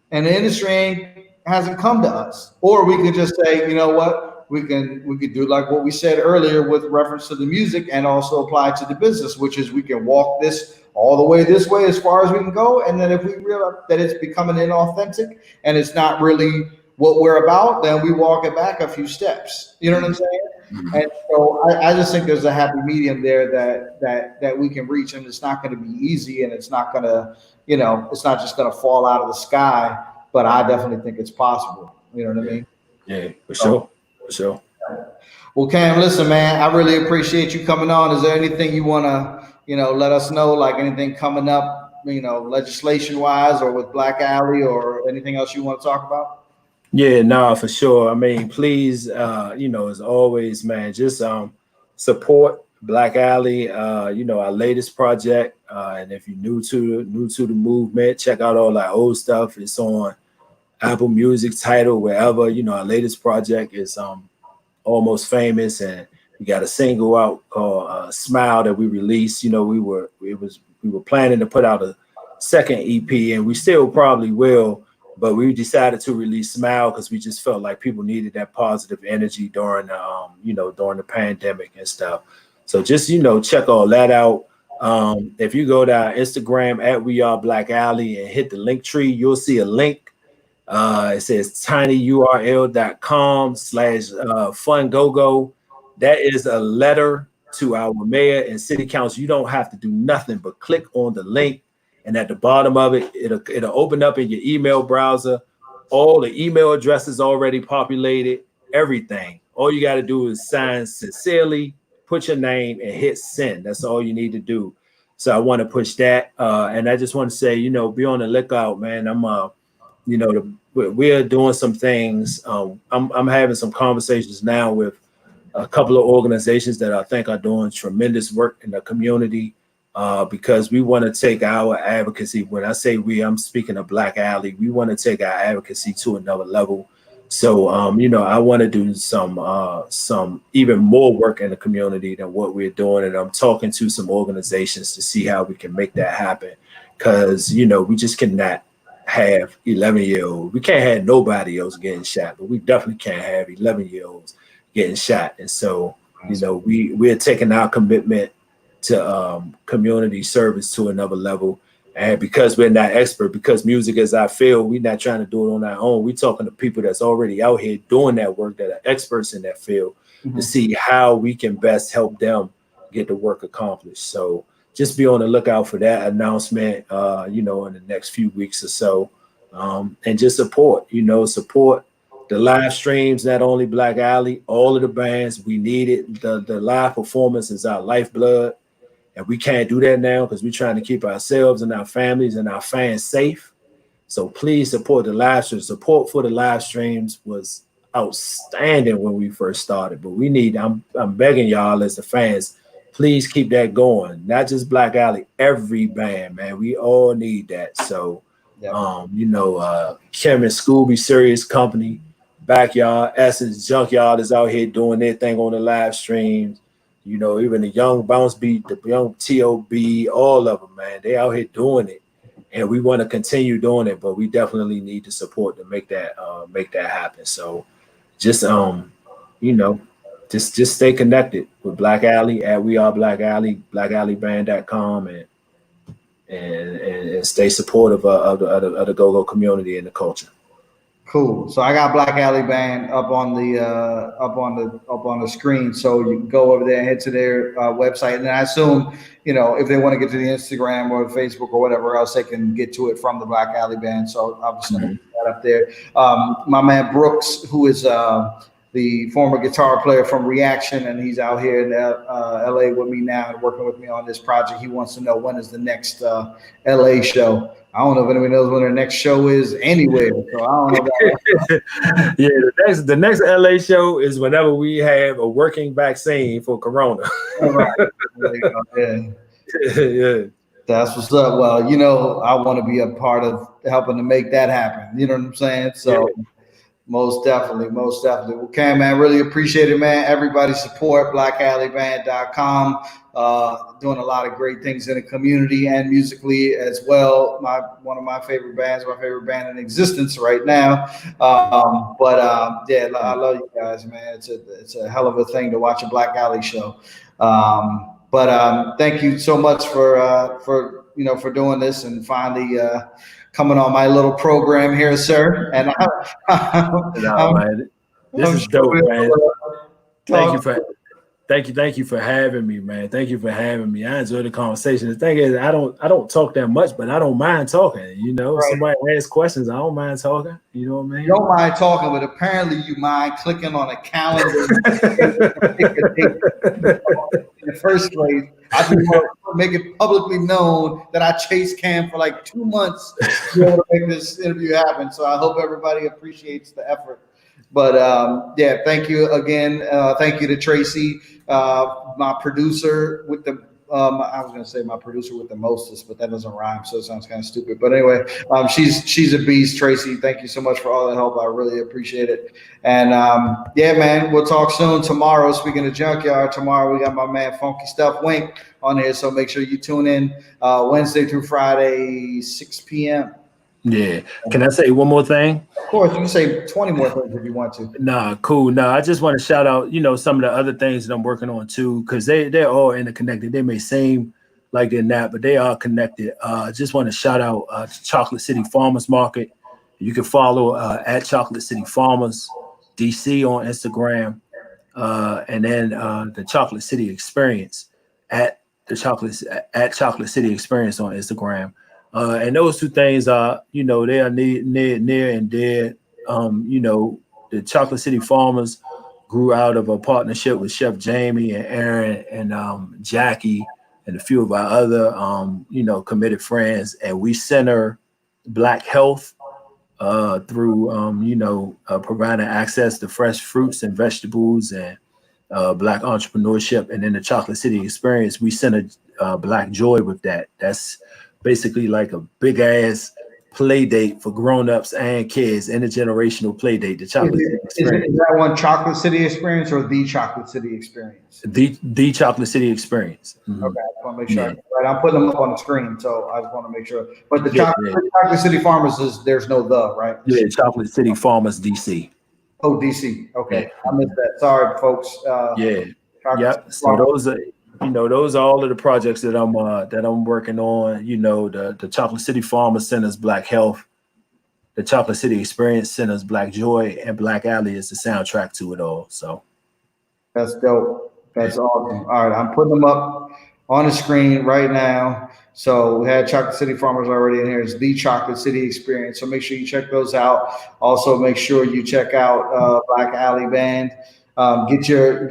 And the industry hasn't come to us. Or we could just say, you know what? We could do like what we said earlier with reference to the music and also apply to the business, which is we can walk this all the way this way as far as we can go. And then if we realize that it's becoming inauthentic and it's not really what we're about, then we walk it back a few steps. You know what I'm saying? Mm-hmm. And so I just think there's a happy medium there that we can reach, and it's not going to be easy, and it's not going to, it's not just going to fall out of the sky, but I definitely think it's possible. You know what I mean? Yeah, for sure. For sure. Well, Cam, listen, man, I really appreciate you coming on. Is there anything you want to, let us know, like anything coming up, legislation wise or with Black Alley or anything else you want to talk about? Yeah, no, for sure. I mean, please, as always, man, just support Black Alley, our latest project. And if you're new to the movement, check out all our old stuff. It's on Apple Music, Tidal, wherever. Our latest project is Almost Famous, and we got a single out called Smile that we released. We were planning to put out a second EP, and we still probably will. But we decided to release Smile because we just felt like people needed that positive energy during the pandemic and stuff. So just, check all that out. If you go to our Instagram at We Are Black Alley and hit the link tree, you'll see a link. It says tinyurl.com/fungogo. That is a letter to our mayor and city council. You don't have to do nothing but click on the link. And at the bottom of it, it'll open up in your email browser. All the email addresses already populated, everything. All you got to do is sign sincerely, put your name, and hit send. That's all you need to do. So I want to push that. And I just want to say, be on the lookout, man. We're doing some things. I'm having some conversations now with a couple of organizations that I think are doing tremendous work in the community. Because we want to take our advocacy. When I say we, I'm speaking of Black Alley. We want to take our advocacy to another level. So, I want to do some even more work in the community than what we're doing. And I'm talking to some organizations to see how we can make that happen. Because, we just cannot have 11-year-olds. We can't have nobody else getting shot, but we definitely can't have 11-year-olds getting shot. And so, we're taking our commitment to community service to another level. And because we're not expert, because music is our field, we're not trying to do it on our own. We're talking to people that's already out here doing that work, that are experts in that field, to see how we can best help them get the work accomplished. So just be on the lookout for that announcement, in the next few weeks or so. And just support the live streams, not only Black Alley, all of the bands. We need it. The live performance is our lifeblood. And we can't do that now because we're trying to keep ourselves and our families and our fans safe. So please support the live streams. Support for the live streams was outstanding when we first started. But we need, I'm begging y'all as the fans, please keep that going. Not just Black Alley, every band, man. We all need that. So, Kim and Scooby Serious Company, Backyard Essence Junkyard is out here doing their thing on the live streams. You know, even the young Bounce Beat, the young TOB, all of them, man, they out here doing it, and we want to continue doing it. But we definitely need the support to make that happen. So, just you know, just stay connected with Black Alley at We Are Black Alley, BlackAlleyBand.com, and stay supportive of the go-go community and the culture. Cool. So I got Black Alley Band up on the screen, so you can go over there and head to their website. And I assume, you know, if they want to get to the Instagram or Facebook or whatever else, they can get to it from the Black Alley Band. So I'm just gonna put that up there. My man Brooks, who is the former guitar player from Reaction, and he's out here in LA with me now and working with me on this project. He wants to know when is the next LA show. I don't know if anyone knows when their next show is anywhere. So I don't know. Yeah, the next LA show is whenever we have a working vaccine for Corona. Right. Yeah. Yeah. That's what's up. Well, you know, I want to be a part of helping to make that happen. You know what I'm saying? So yeah. Most definitely. Well, Cam, man, really appreciate it, man. Everybody support BlackAlleyBand.com. Doing a lot of great things in the community and musically as well. One of my favorite bands, my favorite band in existence right now. Yeah, I love you guys, man. It's a hell of a thing to watch a Black Alley show. Thank you so much for doing this and finally coming on my little program here, sir. And this is dope, man. Thank you for having me, man. Thank you for having me. I enjoyed the conversation. The thing is, I don't talk that much, but I don't mind talking. You know, right. Somebody asks questions, I don't mind talking. You know what I mean? You don't mind talking, but apparently you mind clicking on a calendar in the first place. I just want to make it publicly known that I chased Cam for like 2 months to be able to make this interview happen. So I hope everybody appreciates the effort. But yeah, thank you again. Thank you to Tracy, my producer with the. I was gonna say my producer with the mostest, but that doesn't rhyme, so it sounds kind of stupid. But anyway, she's a beast, Tracy. Thank you so much for all the help. I really appreciate it. And yeah, man, we'll talk soon tomorrow. Speaking of Junkyard, tomorrow we got my man Funky Stuff Wink on here, so make sure you tune in Wednesday through Friday, 6 p.m. Yeah. Can I say one more thing? Of course, you can say 20 more things if you want to. Nah, cool. Nah, I just want to shout out, some of the other things that I'm working on too, because they're all interconnected. They may seem like they're not, but they are connected. I just want to shout out Chocolate City Farmers Market. You can follow at Chocolate City Farmers DC on Instagram, and then the Chocolate City Experience at Chocolate City Experience on Instagram. And those two things are, they are near and dear. The Chocolate City Farmers grew out of a partnership with Chef Jamie and Aaron and Jackie and a few of our other, committed friends. And we center Black health through, providing access to fresh fruits and vegetables and Black entrepreneurship. And in the Chocolate City Experience, we center Black joy with that. That's basically like a big ass play date for grown-ups and kids, intergenerational play date. The Chocolate City Experience. Is that one Chocolate City Experience or the Chocolate City Experience? The Chocolate City Experience. Mm-hmm. Okay, I just want to make sure. Right, I'm putting them up on the screen, so I just want to make sure. But the Chocolate City Farmers there's no right? Yeah, Chocolate City Farmers DC. Oh, DC. Okay, I missed that. Sorry, folks. Yep. So those are all of the projects that I'm working on. The Chocolate City Farmers Centers Black Health, the Chocolate City Experience Centers Black Joy, and Black Alley is the soundtrack to it all. So that's dope. That's awesome. All right, I'm putting them up on the screen right now. So we had Chocolate City Farmers already in here. It's the Chocolate City Experience. So make sure you check those out. Also, make sure you check out Black Alley Band. Get your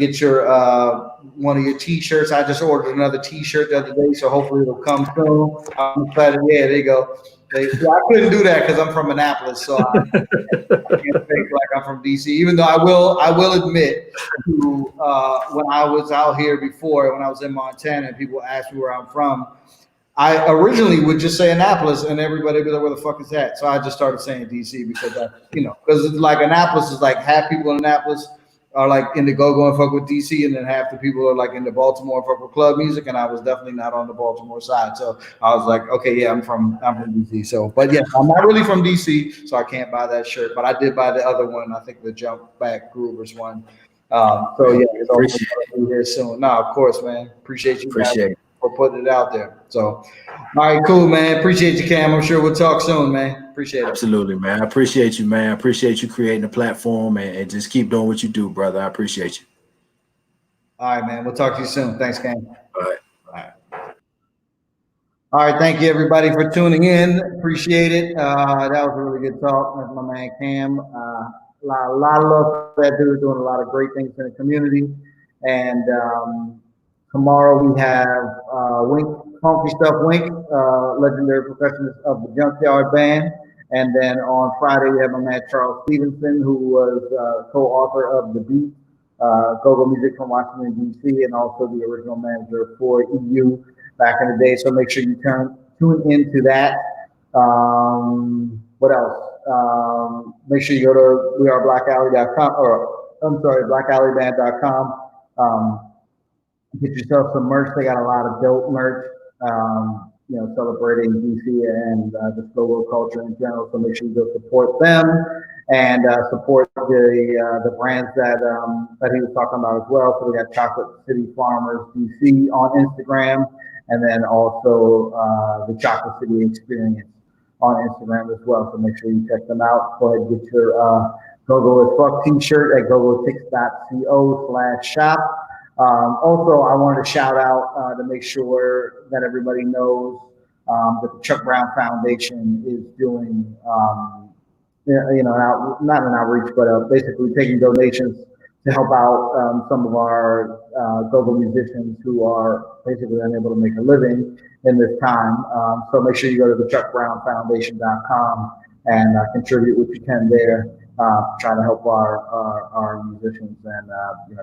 one of your t-shirts. I just ordered another t-shirt the other day, so hopefully it'll come soon. I'm excited. Yeah, there you go. I couldn't do that because I'm from Annapolis, so I can't think like I'm from DC. Even though I will admit to when I was out here before, when I was in Montana, and people asked me where I'm from, I originally would just say Annapolis, and everybody would be like, "Where the fuck is that?" So I just started saying DC because because like Annapolis is like half people in Annapolis are like into go-go and fuck with DC, and then half the people are like into Baltimore and fuck with club music, and I was definitely not on the Baltimore side. So I was like, okay, yeah, I'm from DC. So, but yeah, I'm not really from DC, so I can't buy that shirt, but I did buy the other one. I think the Jump Back Groovers one. So yeah, it's also Appreciate gonna be here soon. No, of course, man. Appreciate you guys appreciate it. for putting it out there. So, all right, cool, man. Appreciate you, Cam. I'm sure we'll talk soon, man. Appreciate it. Absolutely, man. I appreciate you, man. I appreciate you creating a platform and just keep doing what you do, brother. I appreciate you. All right, man. We'll talk to you soon. Thanks, Cam. All right. All right. All right, thank you everybody for tuning in. Appreciate it. That was a really good talk with my man Cam. Lot of love for that dude, doing a lot of great things in the community. And tomorrow we have Wink, Funky Stuff Wink, legendary percussionist of the Junkyard Band. And then on Friday we have my man Charles Stevenson, who was co-author of The Beat, go-go music from Washington, D.C., and also the original manager for EU back in the day. So make sure you tune into that. What else? Make sure you go to weareblackalley.com, or I'm sorry, blackalleyband.com. Get yourself some merch. They got a lot of dope merch, celebrating DC and the go-go culture in general. So make sure you go support them and support the brands that he was talking about as well. So we got Chocolate City Farmers DC on Instagram, and then also the Chocolate City Experience on Instagram as well. So make sure you check them out. Go ahead and get your Go-Go as Fuck t-shirt at gogotix.co/shop. Also, I wanted to shout out to make sure that everybody knows that the Chuck Brown Foundation is doing, not an outreach, but basically taking donations to help out some of our go-go musicians who are basically unable to make a living in this time. So make sure you go to the chuckbrownfoundation.com and contribute what you can there. Try to help our musicians and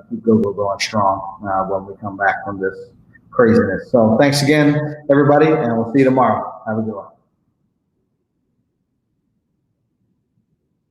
keep go-go going strong when we come back from this craziness. So thanks again, everybody, and we'll see you tomorrow. Have a good one.